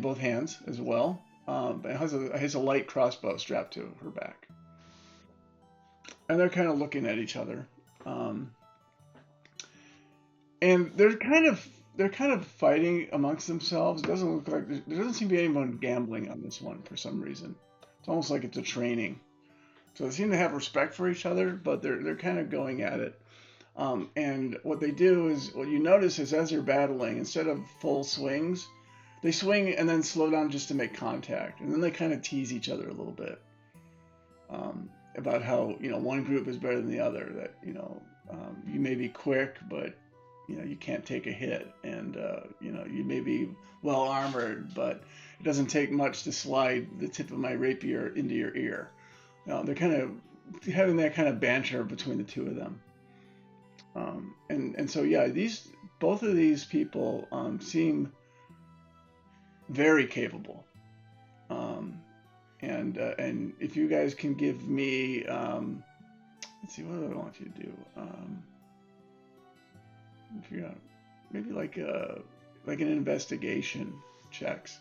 A: both hands as well. It has a light crossbow strapped to her back. And they're kind of looking at each other. And they're kind of fighting amongst themselves. It doesn't look like there doesn't seem to be anyone gambling on this one for some reason. It's almost like it's a training. So they seem to have respect for each other, but they're kind of going at it. And what they do is, what you notice is as they're battling, instead of full swings, they swing and then slow down just to make contact, and then they kind of tease each other a little bit about how one group is better than the other. That you may be quick, but you can't take a hit, and you may be well armored, but it doesn't take much to slide the tip of my rapier into your ear. They're kind of having that kind of banter between the two of them, and so yeah, both of these people seem very capable, and if you guys can give me, let's see, what do I want you to do? Maybe like an investigation checks.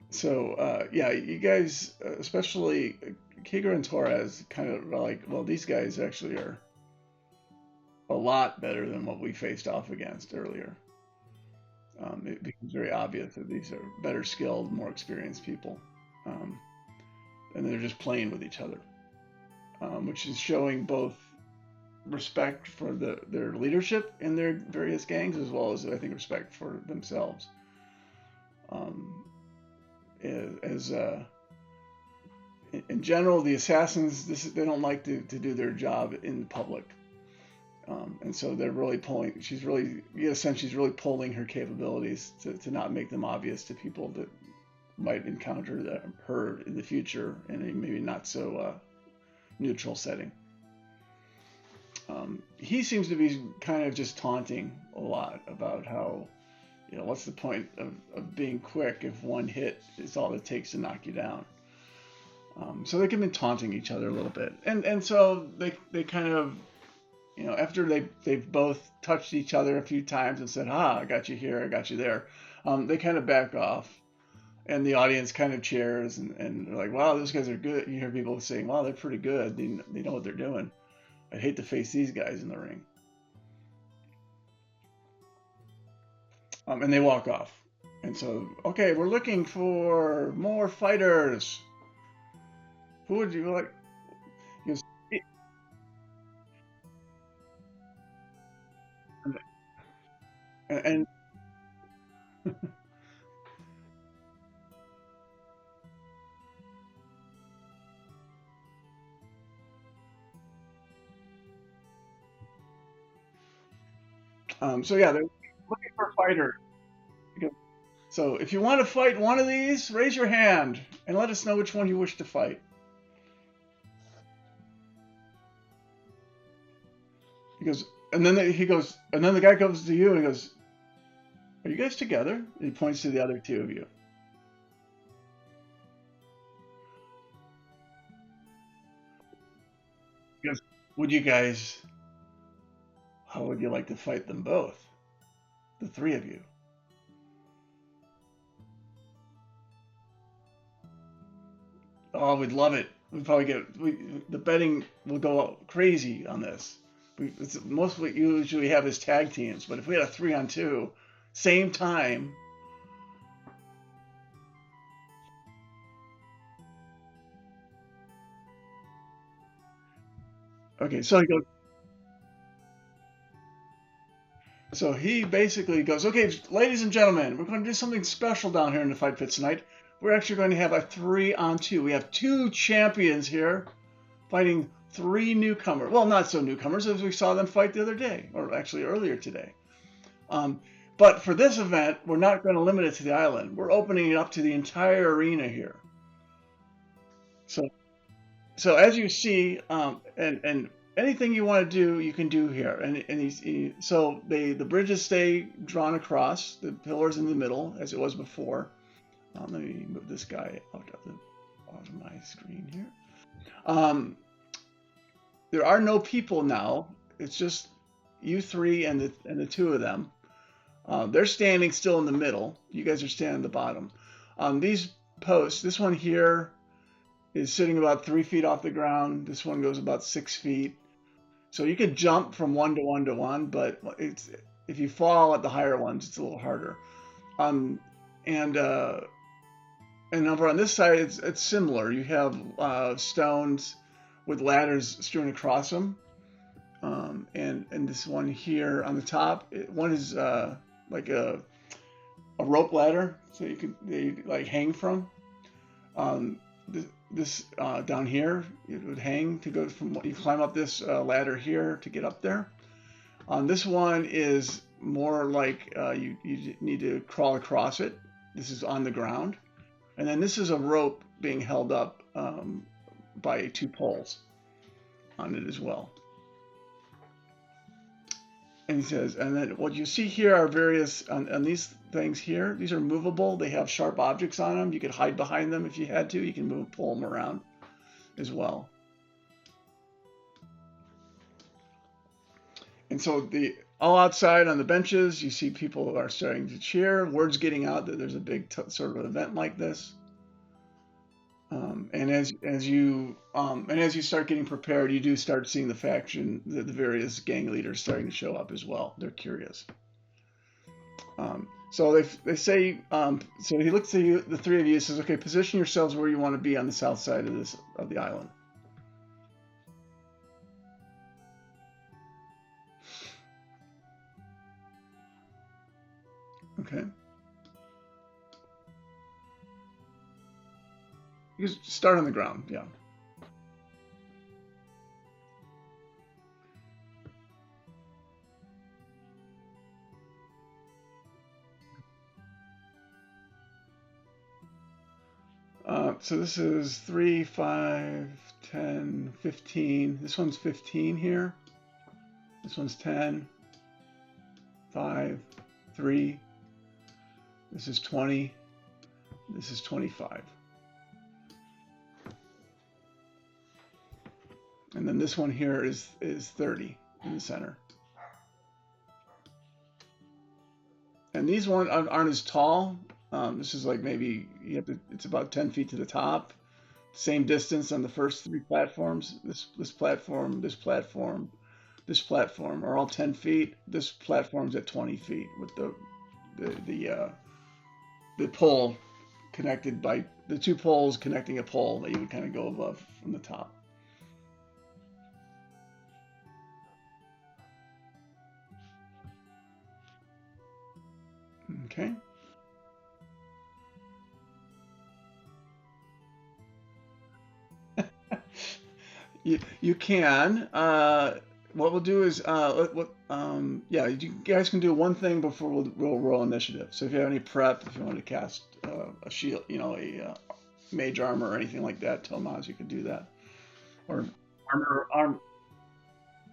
A: So yeah, you guys, especially Kiger and Torres kind of are like, well, these guys actually are a lot better than what we faced off against earlier. It becomes very obvious that these are better skilled, more experienced people, um, and they're just playing with each other, which is showing both respect for their leadership in their various gangs, as well as I think respect for themselves. Um, as in general, the assassins they don't like to do their job in public. And so they're really pulling. She's really, you get a sense she's really pulling her capabilities to not make them obvious to people that might encounter her in the future in a maybe not so neutral setting. He seems to be kind of just taunting a lot about how, what's the point of being quick if one hit is all it takes to knock you down. So they've been taunting each other a little bit, and so they kind of, after they've both touched each other a few times and said, I got you here, I got you there, they kind of back off, and the audience kind of cheers, and they're like, wow, those guys are good. You hear people saying, wow, they're pretty good. They know what they're doing. I'd hate to face these guys in the ring. And they walk off. And so, okay, we're looking for more fighters. Who would you like? He goes, and so yeah, they're looking for fighters. So if you want to fight one of these, raise your hand and let us know which one you wish to fight. He goes, and then the guy goes to you and he goes, are you guys together? And he points to the other two of you. He goes, how would you like to fight them both? The three of you. Oh, we'd love it. We'd probably the betting will go crazy on this. Most of what you usually have is tag teams, but if we had a 3-on-2, same time. Okay, so he basically goes, okay, ladies and gentlemen, we're going to do something special down here in the Fight Pit tonight. We're actually going to have a 3-on-2. We have 2 champions here fighting 3 newcomers. Well, not so newcomers as we saw them fight the other day, or actually earlier today. But for this event, we're not going to limit it to the island. We're opening it up to the entire arena here. So as you see, and anything you want to do, you can do here. So the bridges stay drawn across the pillars in the middle as it was before. Let me move this guy out of my screen here. There are no people now. It's just you 3 and the 2 of them. They're standing still in the middle. You guys are standing at the bottom. These posts, this one here is sitting about 3 feet off the ground. This one goes about 6 feet. So you could jump from one to one to one, but if you fall at the higher ones, it's a little harder. And over on this side, it's similar. You have stones with ladders strewn across them. And this one here on the top, one is like a rope ladder, so they like hang from. This down here, it would hang to go from. You climb up this ladder here to get up there. This one is more like you need to crawl across it. This is on the ground, and then this is a rope being held up by 2 poles on it as well. And he says, and then what you see here are various, on these things here, these are movable. They have sharp objects on them. You could hide behind them if you had to. You can pull them around as well. And so all outside on the benches, you see people are starting to cheer. Word's getting out that there's a big sort of event like this. And as you start getting prepared, you do start seeing the various gang leaders starting to show up as well. They're curious. So they say, so he looks at you, the three of you, says, okay, position yourselves where you want to be on the south side of the island. Okay. You just start on the ground. Yeah. So this is 3, 5, 10, 15. This one's 15 here. This one's 10, 5, 3. This is 20. This is 25. And then this one here is 30 in the center. And these ones aren't as tall. This is like maybe it's about 10 feet to the top. Same distance on the first three platforms. This platform, this platform, this platform are all 10 feet. This platform's at 20 feet with the pole connected by the two poles connecting a pole that you would kind of go above from the top. Okay. You can. What we'll do is yeah, you guys can do one thing before we'll roll initiative. So if you have any prep, if you want to cast a shield, a mage armor or anything like that, Tomas, you can do that. Or arm.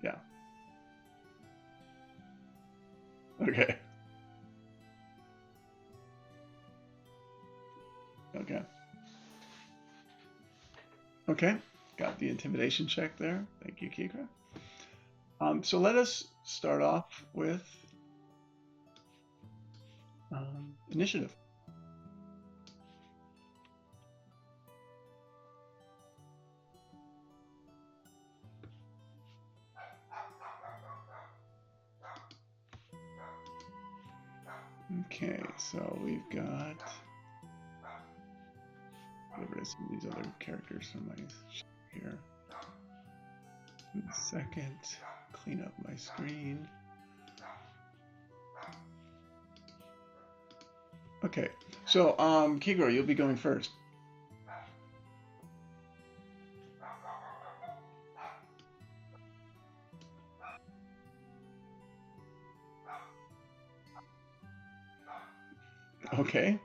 A: Yeah. Okay. Okay. Okay. Got the intimidation check there. Thank you, Kikra. So let us start off with initiative. Okay, so we've got. Get rid of some of these other characters from my here. In a second, clean up my screen. Okay, so Kigro, you'll be going first. Okay.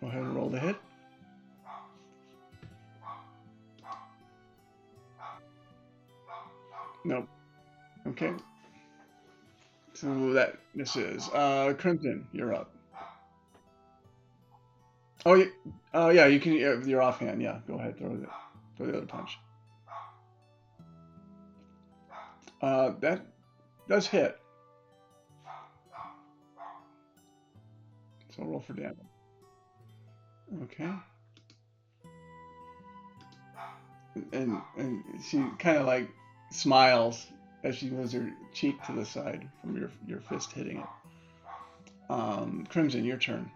A: Go ahead and roll the hit. Nope. Okay. So that misses. Crimson, you're up. Oh, yeah, you can. With your offhand, yeah. Go ahead, throw the other punch. That does hit. So roll for damage. Okay. And she kind of like smiles as she moves her cheek to the side from your fist hitting it. Crimson, your turn.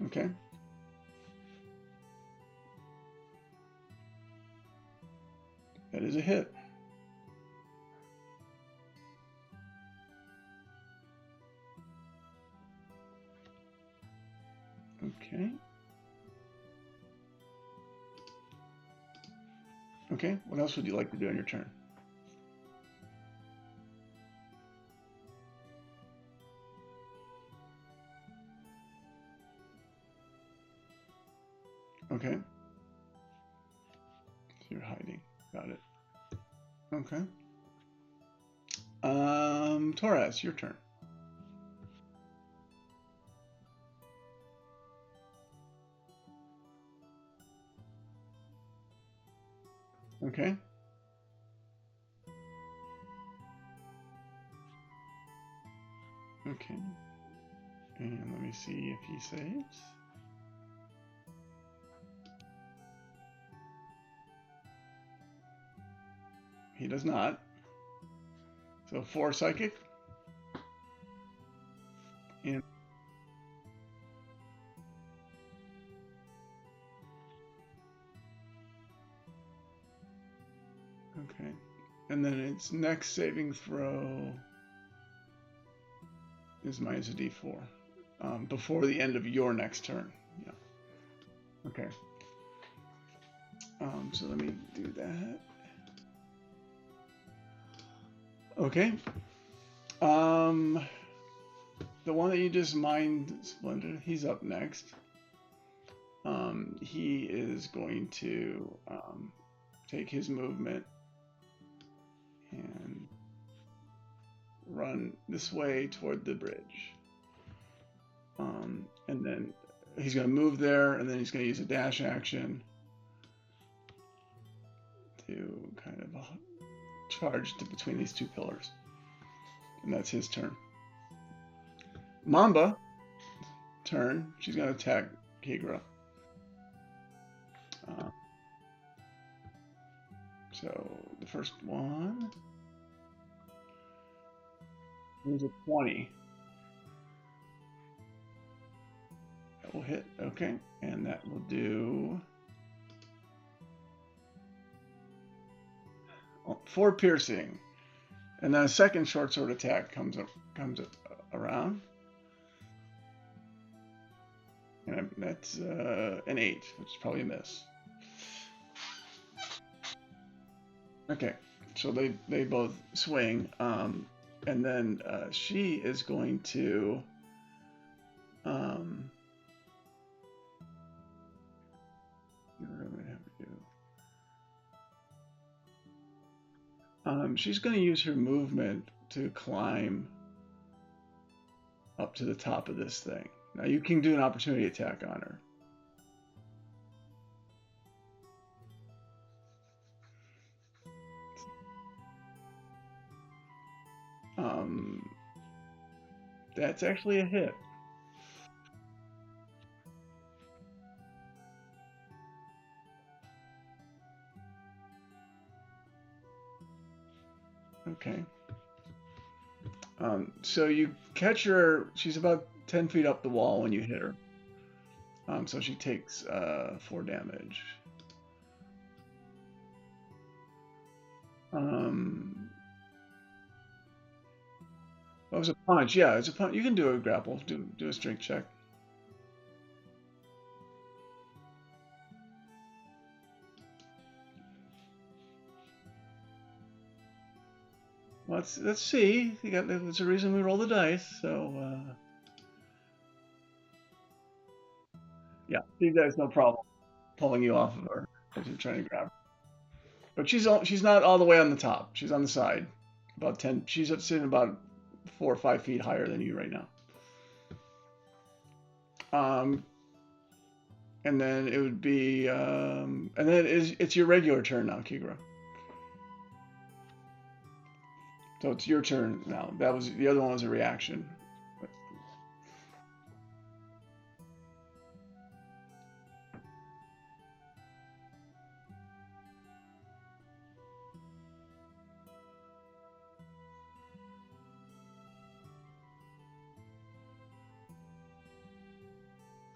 A: Okay. That is a hit. Okay. Okay. What else would you like to do on your turn? Okay. So you're hiding. Got it. Okay. Torres, your turn. Okay. Okay. And let me see if he saves. He does not. So 4 psychic. And okay. And then its next saving throw is minus a d4 before the end of your next turn. Yeah. Okay. So let me do that. Okay. The one that you just mind splintered, he's up next. He is going to take his movement and run this way toward the bridge. And then he's going to move there, and then he's going to use a dash action to kind of charge between these two pillars. And that's his turn. Mamba, turn. She's going to attack Kagura. So the first one was a 20. That will hit. Okay. And that will do 4 piercing. And then a second short sword attack comes around. And that's an 8, which is probably a miss. Okay, so they both swing, and then she is going to she's going to use her movement to climb up to the top of this thing. Now you can do an opportunity attack on her. That's actually a hit. Okay. So you catch her. She's about 10 feet up the wall when you hit her. So she takes 4 damage. That was a punch. Yeah, it's a punch. You can do a grapple. Do a strength check. Let's see. There's a reason we roll the dice. So yeah, Steve has no problem pulling you off of her as you're trying to grab her. But she's not all the way on the top. She's on the side, about 10. She's sitting about 4 or 5 feet higher than you right now. And then it would be, and then it's your regular turn now, Kagura. So it's your turn now. That was the other one was a reaction.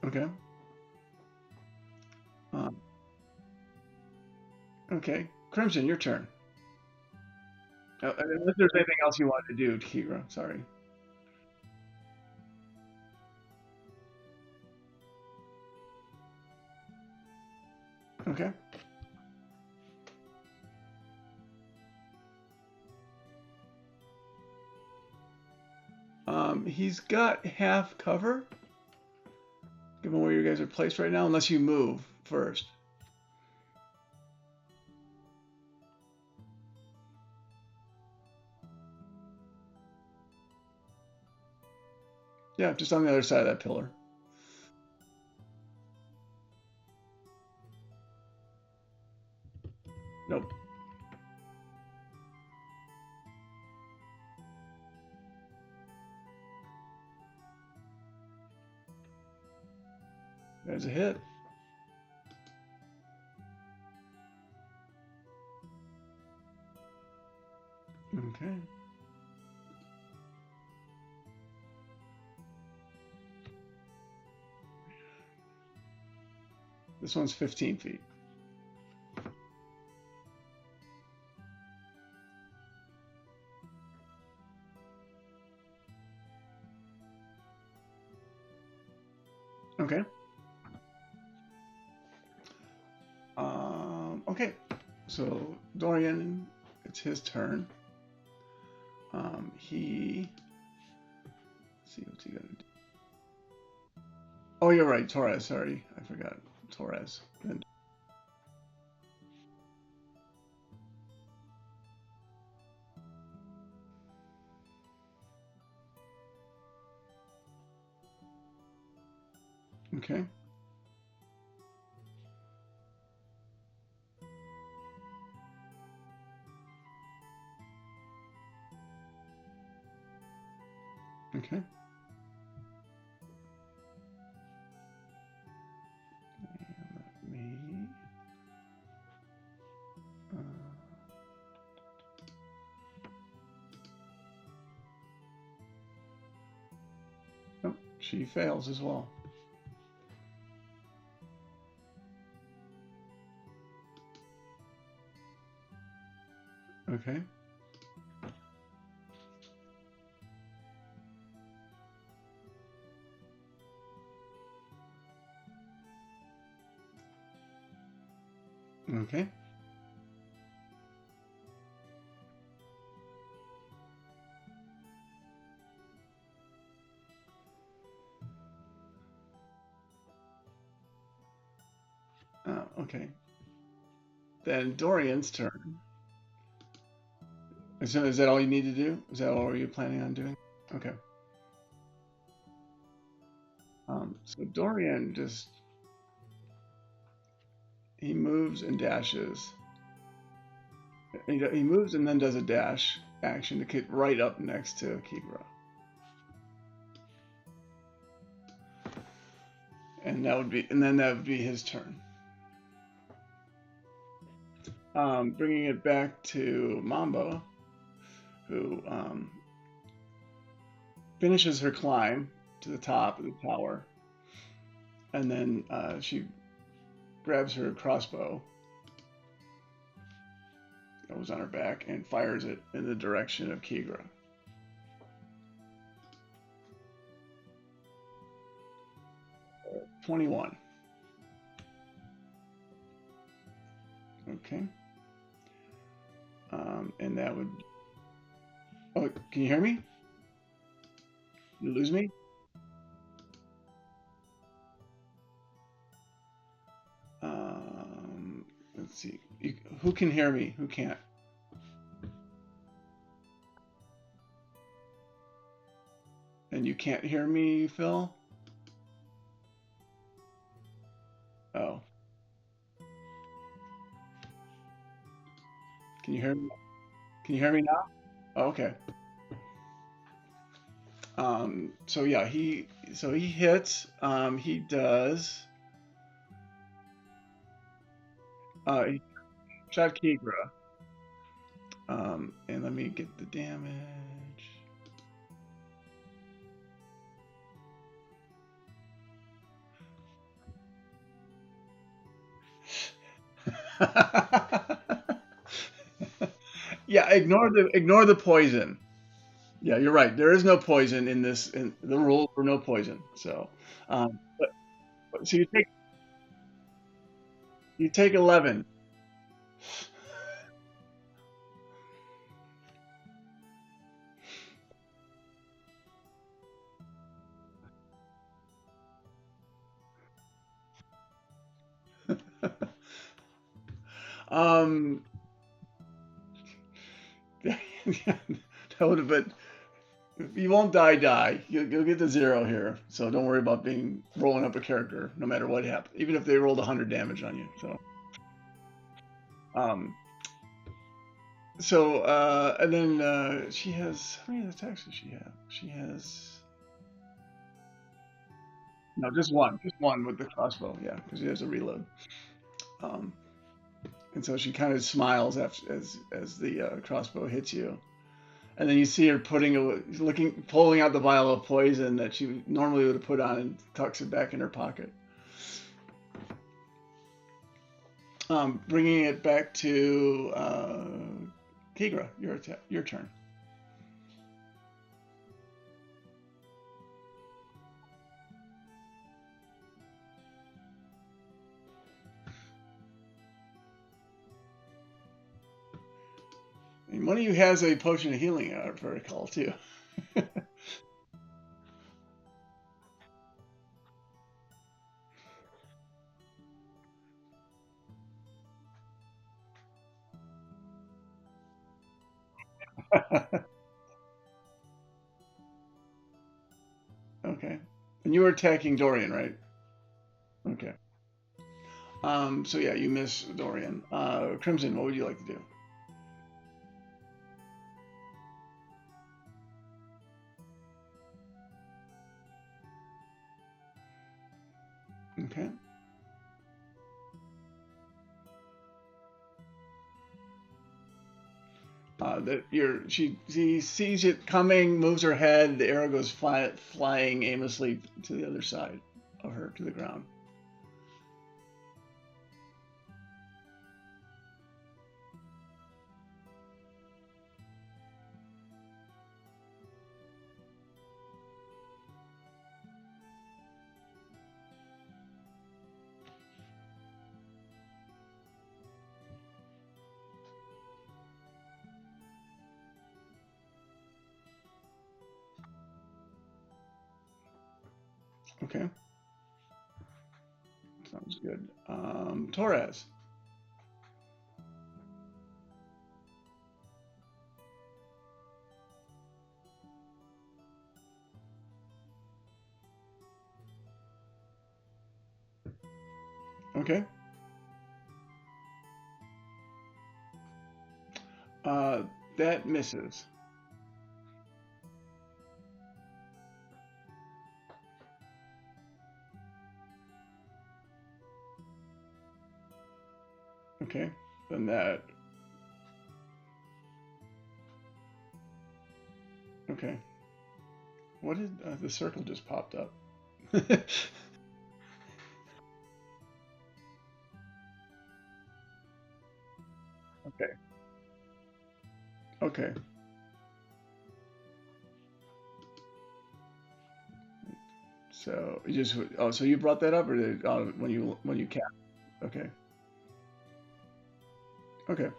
A: Okay. Okay. Crimson, your turn. Unless there's anything else you want to do, Kagura. Sorry. Okay. He's got half cover, given where you guys are placed right now, unless you move first. Yeah, just on the other side of that pillar. Nope. There's a hit. Okay. This one's 15 feet. Okay. Okay. So Dorian, it's his turn. Let's see what's he gonna do. Oh, you're right, Torres. Sorry, I forgot Torres. And, okay. Okay. Let me. Oh, she fails as well. Okay. Okay. Okay. Then Dorian's turn. So is that all you need to do? Is that all you're planning on doing? Okay. So Dorian just he moves and dashes. He moves and then does a dash action to get right up next to Kikra. And that would be his turn. Bringing it back to Mambo, who finishes her climb to the top of the tower, and then she grabs her crossbow, goes on her back, and fires it in the direction of Kikra. $21. Okay. And that would. Oh, can you hear me? You lose me? Let's see. Who can hear me? Who can't? And you can't hear me, Phil? Oh. Can you hear me? Can you hear me now? Oh, okay. So yeah, he hits. He does. He shot Kikra. And let me get the damage. Yeah, ignore the poison. Yeah, you're right. There is no poison in this. In the rule for no poison. So, so you take 11. um, that would have been. You won't die. You'll get the 0 here. So don't worry about rolling up a character, no matter what happens. Even if they rolled 100 damage on you. So, um, So and then she has, how many attacks does she have? She has, no, just one with the crossbow. Yeah, because she has a reload. Um, and so she kind of smiles after, as the crossbow hits you, and then you see her pulling out the vial of poison that she normally would have put on and tucks it back in her pocket. Bringing it back to Kigra, your turn. And one of you has a potion of healing, if I recall, too. Okay. And you were attacking Dorian, right? Okay. So yeah, you miss Dorian. Crimson, what would you like to do? Okay. That she sees it coming, moves her head. The arrow goes flying aimlessly to the other side of her, to the ground. Okay. Sounds good. Torres. Okay. Uh, that misses. Okay. Then that. Okay. What did the circle just popped up? Okay. Okay. So you just so you brought that up, or when you cast? Okay. Okay.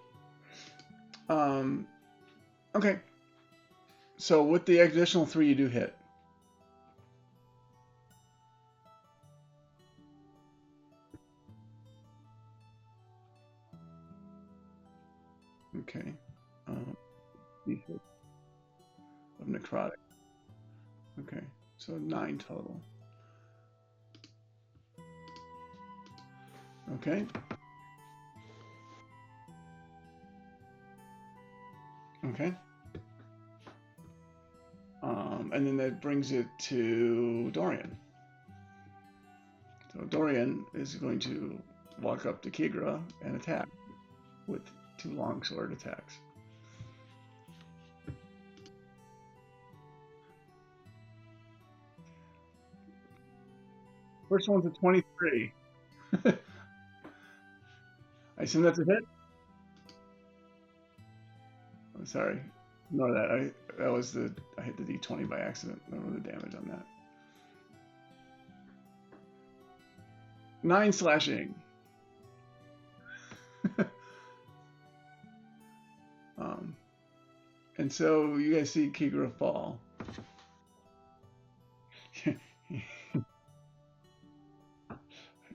A: Um. Okay. So with the additional three, you do hit. Okay. Um, D6 of necrotic. Okay. So 9 total. Okay. Okay. And then that brings it to Dorian. So Dorian is going to walk up to Kigra and attack with 2 longsword attacks. First one's a 23. I assume that's a hit. I'm sorry. Ignore that. I hit the D20 by accident. I don't know the damage on that. 9 slashing. um, and so you guys see Kigra fall.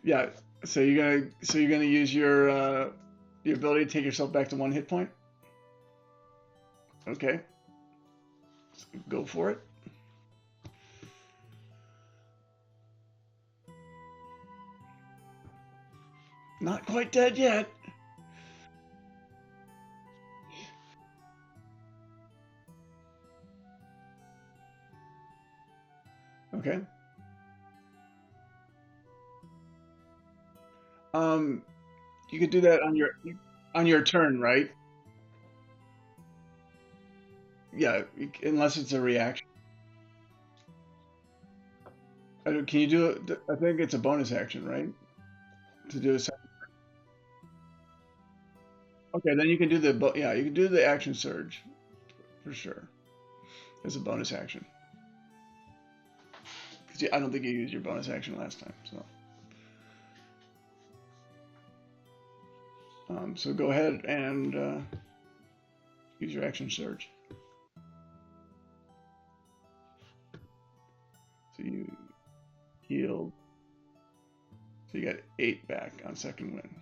A: Yeah. So you're gonna use your ability to take yourself back to 1 hit point. Okay. Go for it. Not quite dead yet. Okay. Um, you could do that on your turn, right? Yeah, unless it's a reaction. Can you do it? I think it's a bonus action, right? To do a second. Okay, then you can do yeah, you can do the action surge for sure as a bonus action. Because I don't think you used your bonus action last time. So go ahead and use your action surge. So you healed. So you got 8 back on second win.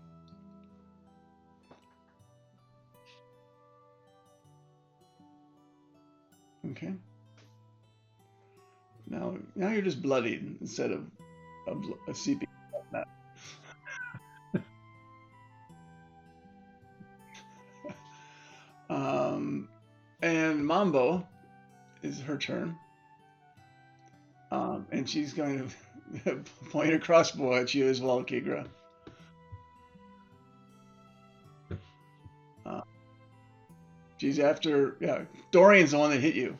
A: Okay. Now you're just bloodied instead of a CP. Um, and Mambo is her turn. And she's going to point a crossbow at you as well, Kigra. Uh, she's after, yeah, Dorian's the one that hit you.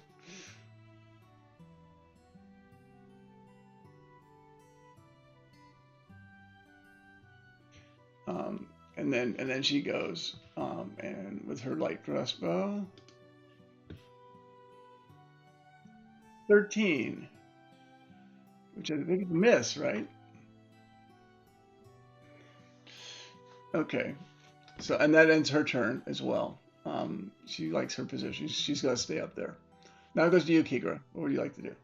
A: And then she goes, and with her light crossbow, 13, which I think is a miss, right? Okay. So, and that ends her turn as well. She likes her position. She's got to stay up there. Now it goes to you, Kigra. What would you like to do?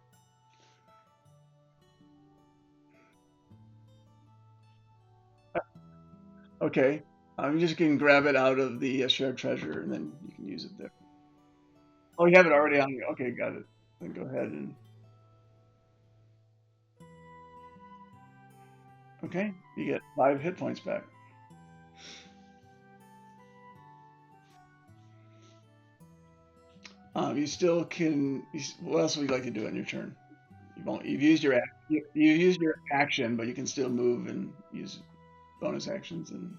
A: Okay. You just can grab it out of the shared treasure, and then you can use it there. Oh, you have it already on you. Okay, got it. Then go ahead and okay, you get 5 hit points back. You still can. What else would you like to do on your turn? You've used you used your action, but you can still move and use bonus actions and.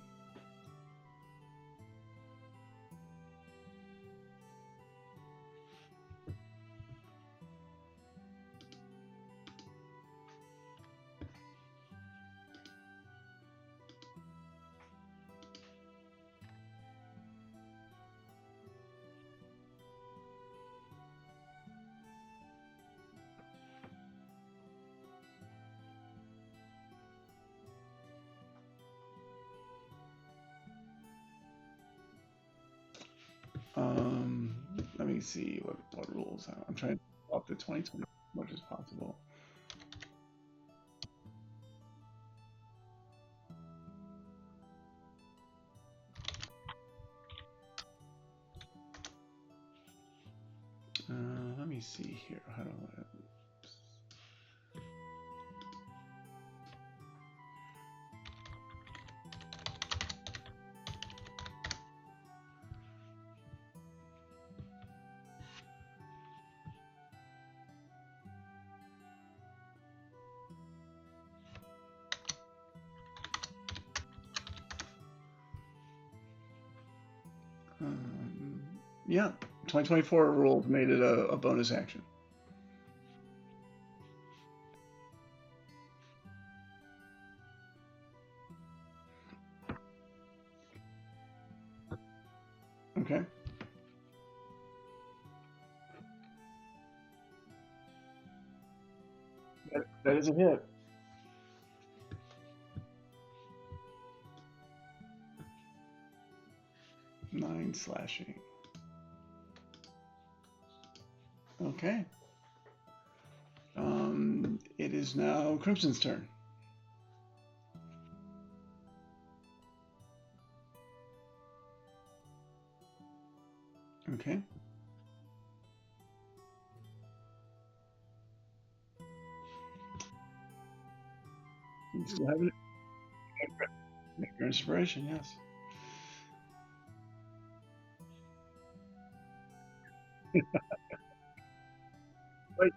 A: Um, Let me see what rules. I'm trying to up to 2020 as much as possible. Let me see here. How do I? Um, yeah, 2024 rules made it a bonus action. Okay. That is a hit. 9 slashing. Okay. It is now Crimson's turn. Okay. You still have it. Make your inspiration, yes. Wait,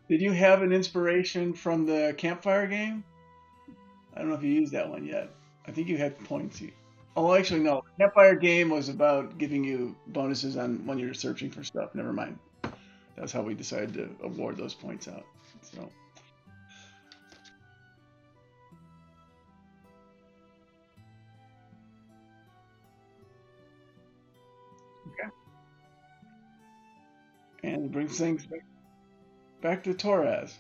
A: Did you have an inspiration from the campfire game? I don't know if you used that one yet. I think you had points. Oh, actually, no. Campfire game was about giving you bonuses on when you're searching for stuff. Never mind. That's how we decided to award those points out. So, okay. And it brings things back to Torres.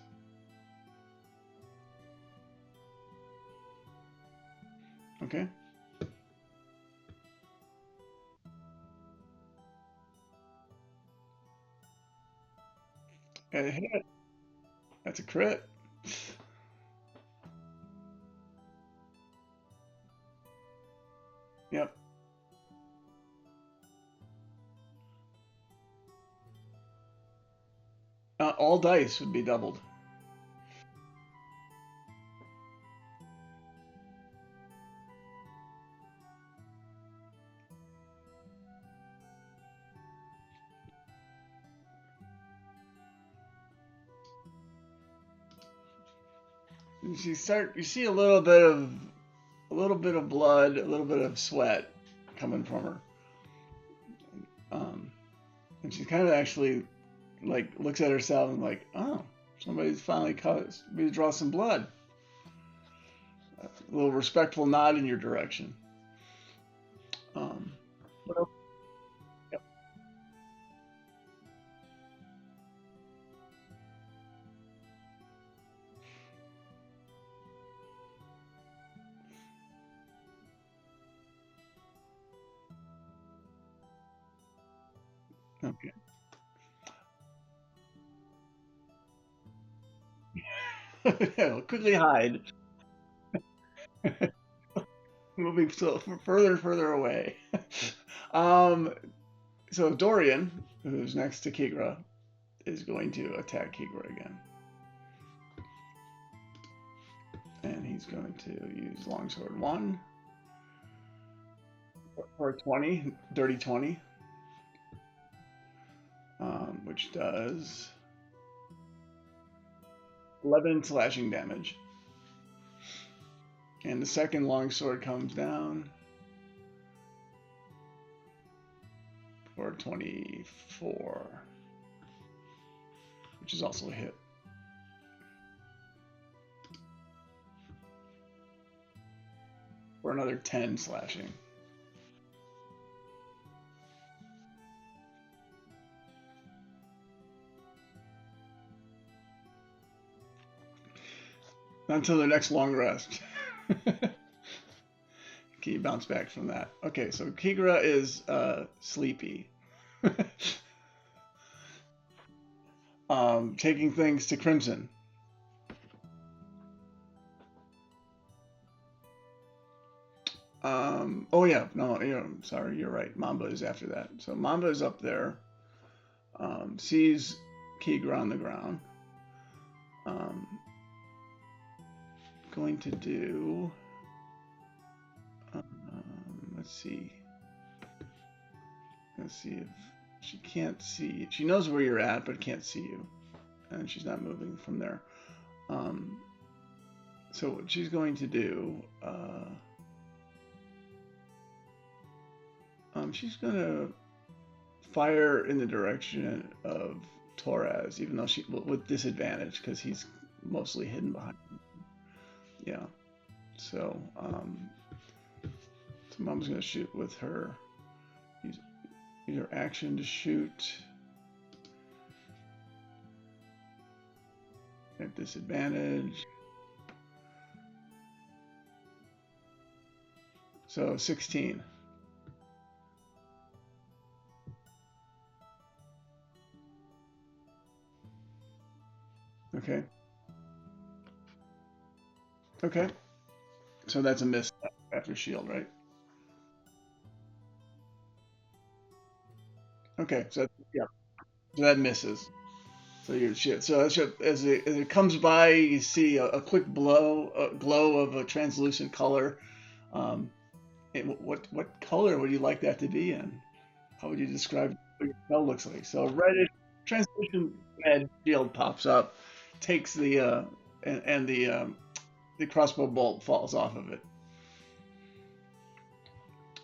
A: Okay. And it hit. That's a crit. Yep. All dice would be doubled. You see a little bit of blood, a little bit of sweat coming from her. Um, and she kind of actually like looks at herself and like, oh, somebody's finally cut. We draw some blood. A little respectful nod in your direction. Um, well, yep. Okay. Quickly hide. Moving so further and further away. um, so Dorian, who's next to Kigra, is going to attack Kigra again. And he's going to use Longsword 1 for a 20, dirty 20, which does 11 slashing damage. And the second longsword comes down for 24, which is also a hit. For another 10 slashing. Until the next long rest. Can you bounce back from that? Okay, so Kigra is sleepy. Taking things to Crimson. Oh yeah, no, sorry, you're right. Mamba is after that. So Mamba is up there, sees Kigra on the ground. Um, going to do. Let's see. Let's see if she can't see. She knows where you're at, but can't see you, and she's not moving from there. Um, so what she's going to do. She's gonna fire in the direction of Torres, even though she with disadvantage because he's mostly hidden behind. Yeah. So, so Mom's gonna shoot with her. Use, use her action to shoot at disadvantage. So 16. Okay. Okay. So that's a miss after shield, right? Okay. So yeah. So that misses. So you're shit. So as it comes by, you see a quick glow of a translucent color. Um, what color would you like that to be in? How would you describe what your spell looks like? So reddish, translucent red shield pops up, takes and the crossbow bolt falls off of it.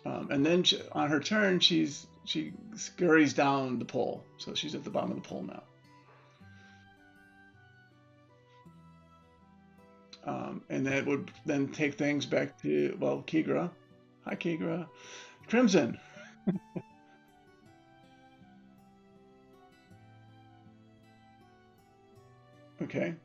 A: And then on her turn, she scurries down the pole, so she's at the bottom of the pole now. And that would then take things back to, well, Kigra. Hi, Kigra. Crimson. Okay.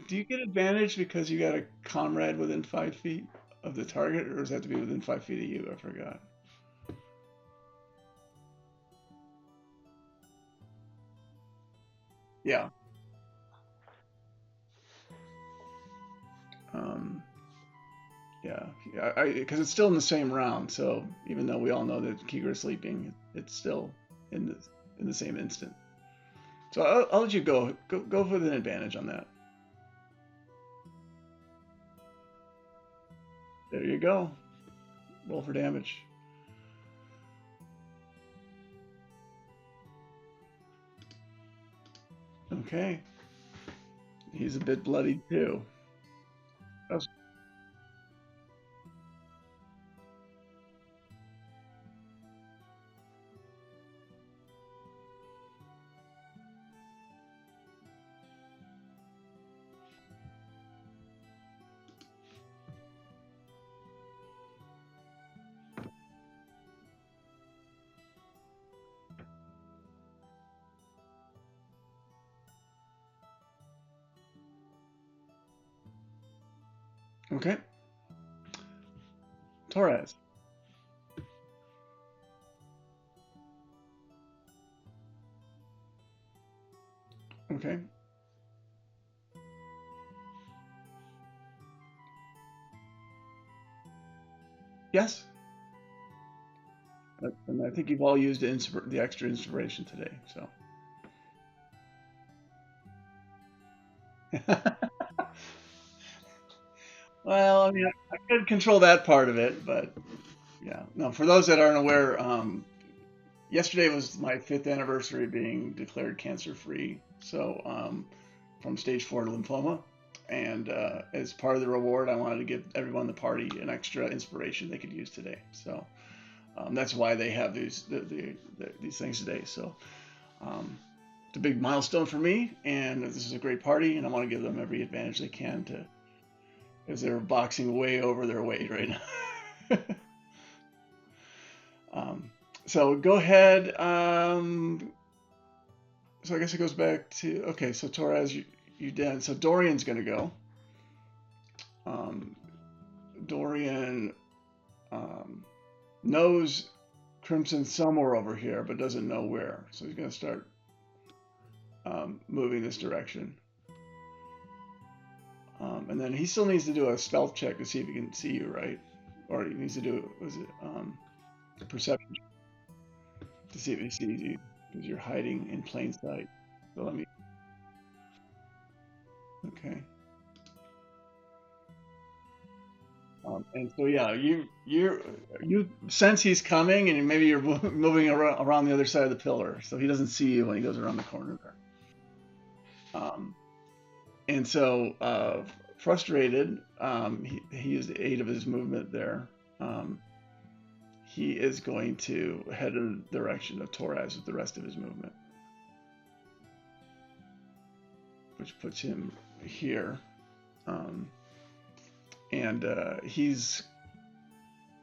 A: Do you get advantage because you got a comrade within 5 feet of the target, or does that have to be within 5 feet of you? I forgot. Yeah. Um, yeah. Because it's still in the same round, so even though we all know that Kigra is sleeping, it's still in the same instant. So I'll let you go. Go with an advantage on that. There you go. Roll for damage. Okay. He's a bit bloodied too. That's okay. Torres. Okay. Yes. And I think you've all used the extra inspiration today. So. Well, I mean, I could control that part of it, but yeah. No, for those that aren't aware, yesterday was my 5th anniversary being declared cancer free. So, from stage 4 lymphoma. And as part of the reward, I wanted to give everyone in the party an extra inspiration they could use today. So that's why they have these things today. So it's a big milestone for me, and this is a great party, and I want to give them every advantage they can to, because they're boxing way over their weight right now. So go ahead. So I guess it goes back to, okay. So Torres, you did. So Dorian's gonna go. Um, Dorian knows Crimson somewhere over here, but doesn't know where. So he's gonna start moving this direction. And then he still needs to do a stealth check to see if he can see you, right? Or he needs to do, was it perception to see if he sees you, because you're hiding in plain sight. So let me. Okay. And so yeah, you sense he's coming, and maybe you're moving around the other side of the pillar, so he doesn't see you when he goes around the corner there. And so frustrated, he used the 8 of his movement there. He is going to head in the direction of Torres with the rest of his movement, which puts him here. And he's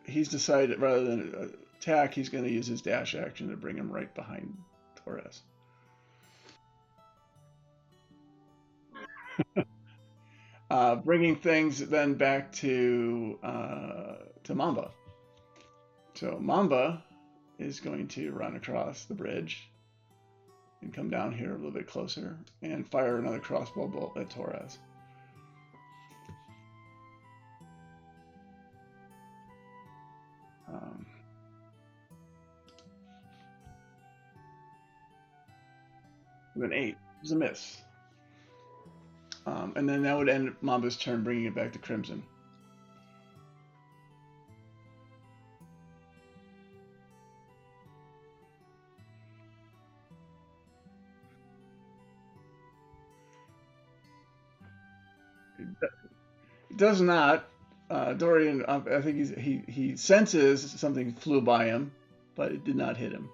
A: decided, rather than attack, he's going to use his dash action to bring him right behind Torres. Bringing things then back to Mamba. So Mamba is going to run across the bridge and come down here a little bit closer and fire another crossbow bolt at Torres. Um, with an 8. It was a miss. And then that would end Mamba's turn, bringing it back to Crimson. It does not. Dorian, I think he senses something flew by him, but it did not hit him.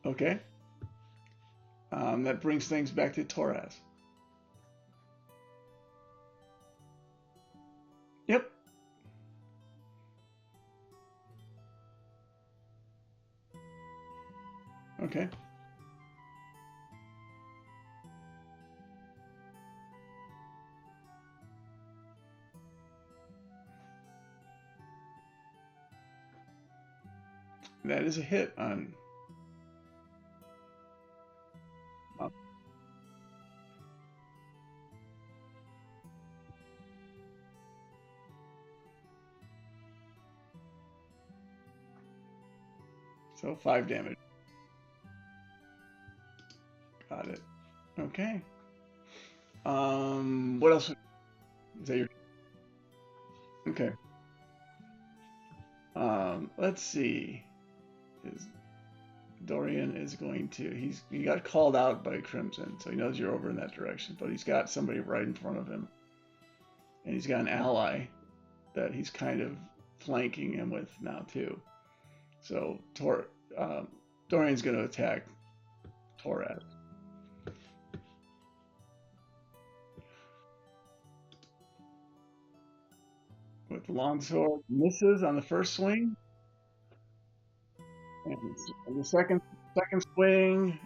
A: Okay. That brings things back to Torres. Yep. Okay. That is a hit on. uh, So 5 damage. Got it. Okay. What else? Is that your? Okay. Let's see. Is Dorian is going to. He got called out by Crimson, so he knows you're over in that direction. But he's got somebody right in front of him, and he's got an ally that he's kind of flanking him with now too. So um, Dorian's going to attack Torres with longsword. Misses on the first swing, and the second swing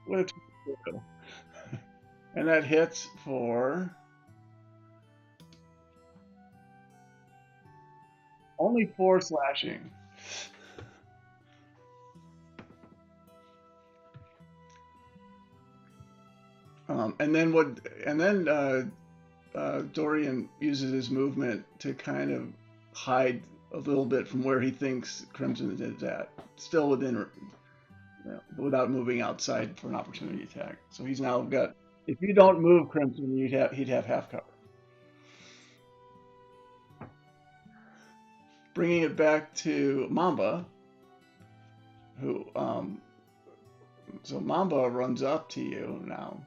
A: with a torpedo. And that hits for only 4 slashing. And then what? And then Dorian uses his movement to kind of hide a little bit from where he thinks Crimson is at, still without moving outside for an opportunity attack. So he's now got. If you don't move Crimson, he'd have half cover. Bringing it back to Mamba, who so Mamba runs up to you now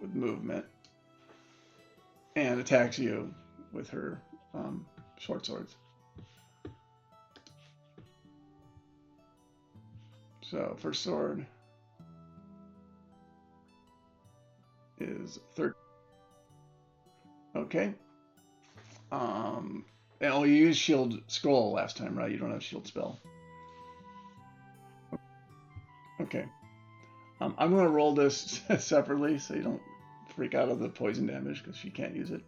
A: with movement and attacks you with her short swords. So first sword is 13. Okay. And you used shield scroll last time, right? You don't have shield spell. Okay. I'm going to roll this separately so you don't freak out of the poison damage because she can't use it.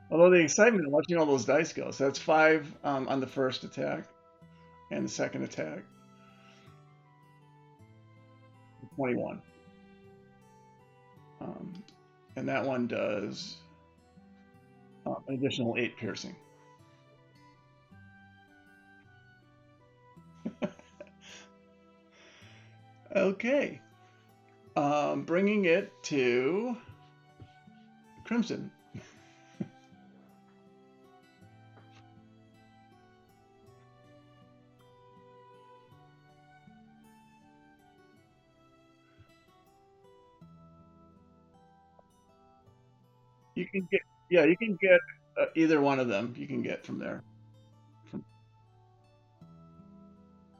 A: Although the excitement of watching all those dice go. So that's 5 on the first attack, and the second attack, 21. And that one does an additional 8 piercing. Okay. Bringing it to Crimson. You can get, yeah, you can get either one of them. You can get from there. From,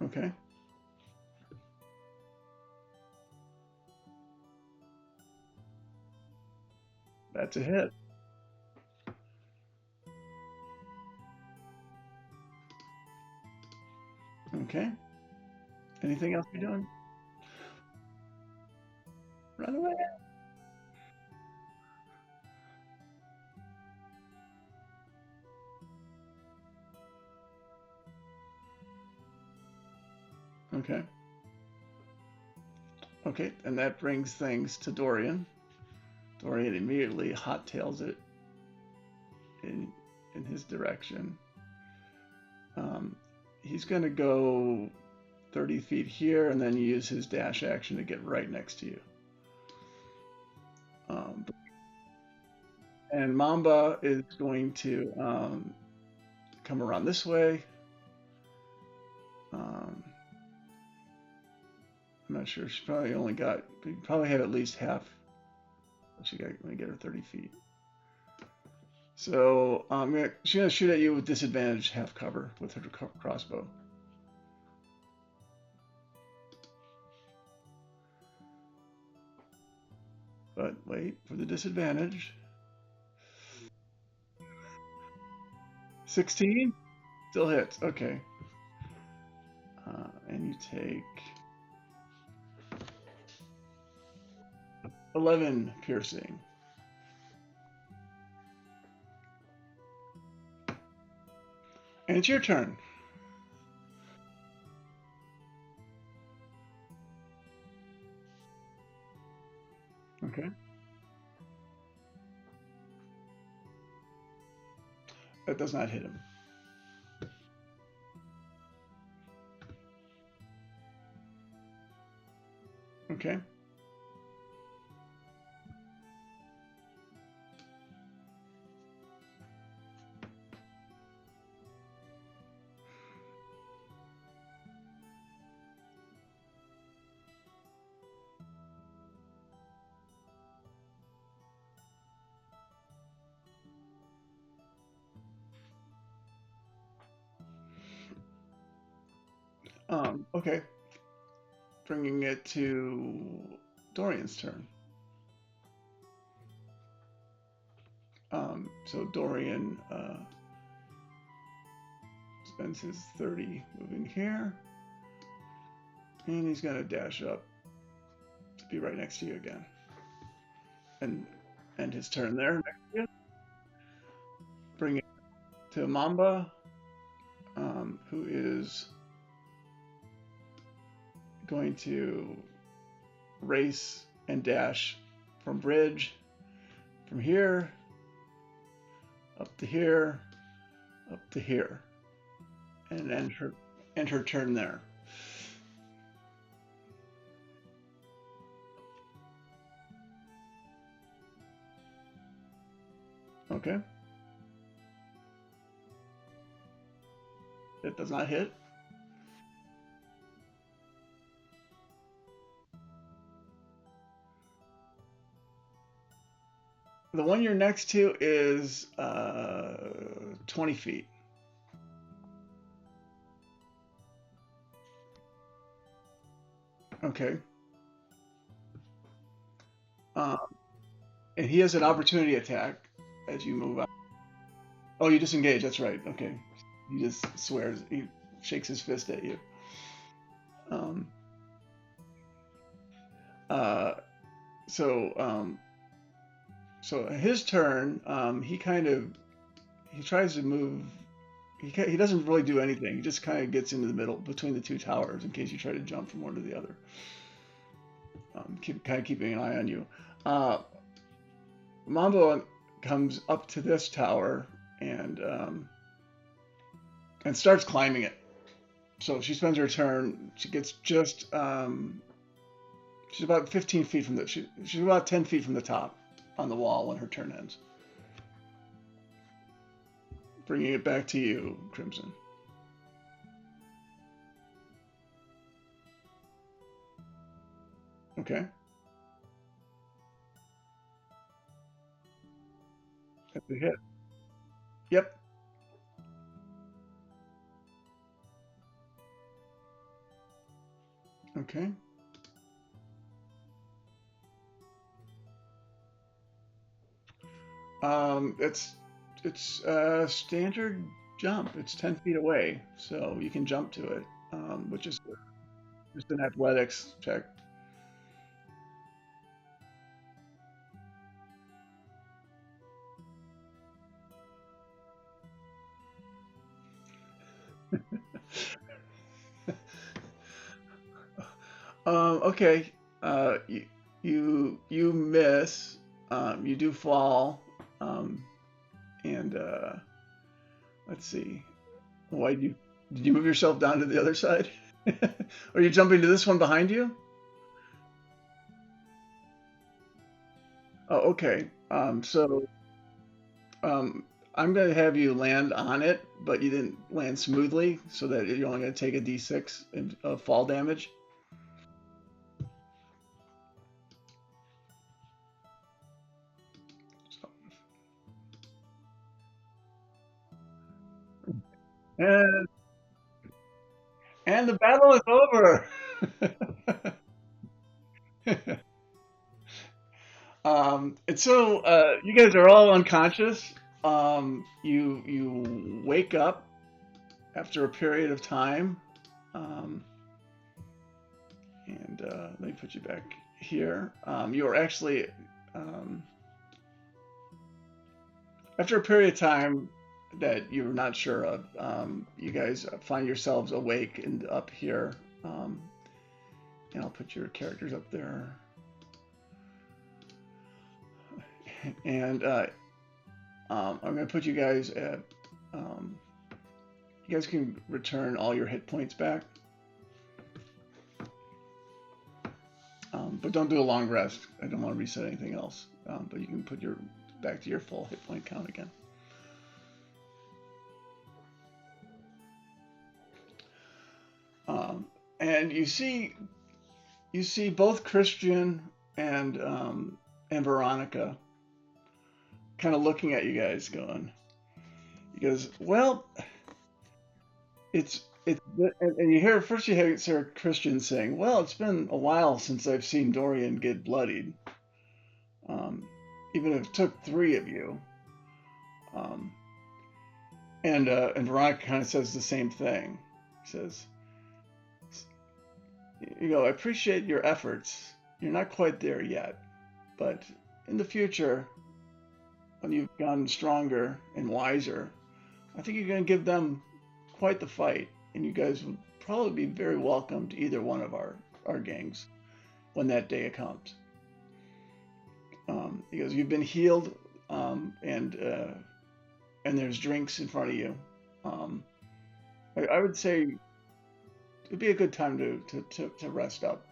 A: okay, that's a hit. Okay. Anything else you're doing? Run away. Okay. Okay, and that brings things to Dorian. Dorian immediately hot tails it in his direction. He's going to go 30 feet here, and then you use his dash action to get right next to you. And Mamba is going to come around this way. I'm not sure. She probably only got, probably had at least half. She got, let me get her 30 feet. So she's going to shoot at you with disadvantage, half cover with her crossbow. But wait for the disadvantage. 16? Still hits. Okay. And you take 11 piercing. And it's your turn. Okay. That does not hit him. Okay. Okay. Bringing it to Dorian's turn. So Dorian spends his 30 moving here. And he's going to dash up to be right next to you again. And end his turn there next to you. Bring it to Mamba, who is going to race and dash from bridge, from here, up to here, up to here, and end her turn there. Okay. It does not hit. The one you're next to is 20 feet. Okay. And he has an opportunity attack as you move out. Oh, you disengage. That's right. Okay. He just swears. He shakes his fist at you. So his turn. He tries to move. He doesn't really do anything. He just kind of gets into the middle between the two towers in case you try to jump from one to the other. Keeping an eye on you. Mamba comes up to this tower and starts climbing it. So she spends her turn. She gets just she's about 15 feet from the she's about 10 feet from the top on the wall when her turn ends. Bringing it back to you, Crimson. Okay. That's a hit. Yep. Okay. It's a standard jump. It's 10 feet away, so you can jump to it, which is just an athletics check. Okay. You miss. You do fall. And let's see. Why did you move yourself down to the other side? Are you jumping to this one behind you? Oh, okay. Um, I'm going to have you land on it, but you didn't land smoothly, so that you're only going to take a d6 of fall damage. So, and and the battle is over. And so you guys are all unconscious. You wake up after a period of time, um, and let me put you back here. You are actually um, after a period of time that you're not sure of. You guys find yourselves awake and up here, um, and I'll put your characters up there. And I'm going to put you guys at. Um, you guys can return all your hit points back, but don't do a long rest. I don't want to reset anything else. But you can put your back to your full hit point count again. And you see both Christian and Veronica kind of looking at you guys, going. He goes, well, it's and you hear first you hear Sarah Christian saying, "Well, it's been a while since I've seen Dorian get bloodied. Um, Even if it took three of you." Um, and Veronica kind of says the same thing. He says, "You know, I appreciate your efforts. You're not quite there yet, but in the future, when you've gotten stronger and wiser, I think you're going to give them quite the fight, and you guys would probably be very welcome to either one of our gangs when that day comes." He goes, "You've been healed, and there's drinks in front of you. Um, I would say it'd be a good time to rest up.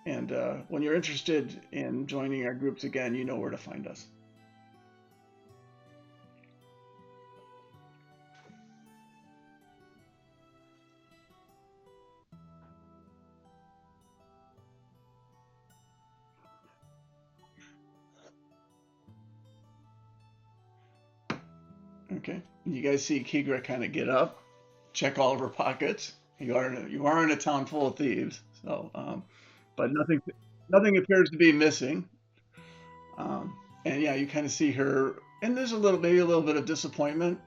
A: And when you're interested in joining our groups again, you know where to find us." Okay. You guys see Kigra kind of get up, check all of her pockets. You are in a town full of thieves, so but nothing appears to be missing. And yeah, you kind of see her, and there's maybe a little bit of disappointment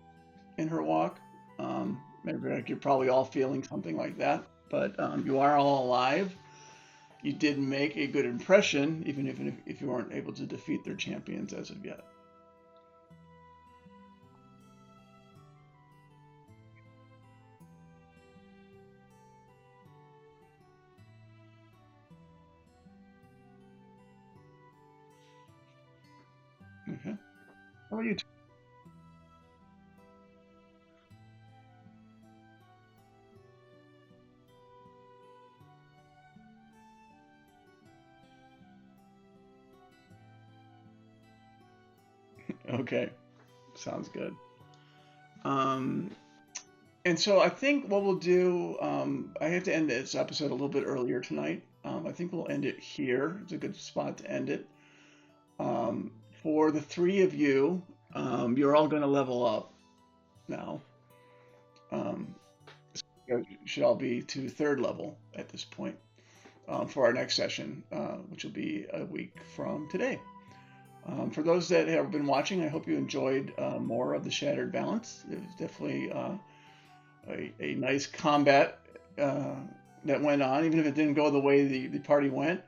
A: in her walk. Maybe like you're probably all feeling something like that, but you are all alive. You did make a good impression, even if you weren't able to defeat their champions as of yet. Okay. How about you? Okay, sounds good. Um, and so I think what we'll do, I have to end this episode a little bit earlier tonight. I think we'll end it here. It's a good spot to end it. Um, for the three of you, you're all going to level up now. Um, you should all be to third level at this point for our next session, which will be a week from today. For those that have been watching, I hope you enjoyed more of the Shattered Balance. It was definitely a nice combat uh, that went on, even if it didn't go the way the party went.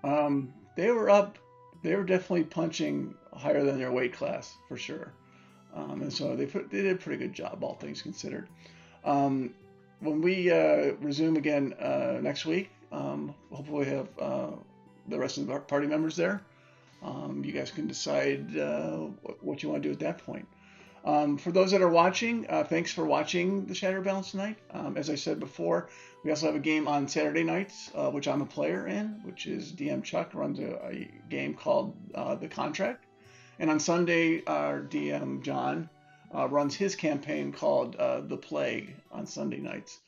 A: They were up. They were definitely punching higher than their weight class for sure, and so they did a pretty good job, all things considered. Um, when we resume again next week, hopefully we have the rest of the party members there. You guys can decide what you want to do at that point. For those that are watching, thanks for watching the Shattered Balance tonight. As I said before, we also have a game on Saturday nights, which I'm a player in, which is DM Chuck runs a game called The Contract. And on Sunday, our DM John runs his campaign called The Plague on Sunday nights.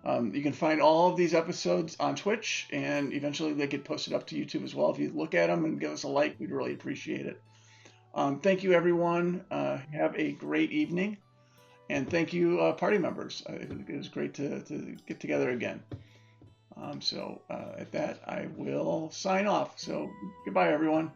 A: You can find all of these episodes on Twitch, and eventually they get posted up to YouTube as well. If you look at them and give us a like, we'd really appreciate it. Thank you, everyone. Have a great evening. And thank you, party members. It was great to get together again. At that, I will sign off. So goodbye, everyone.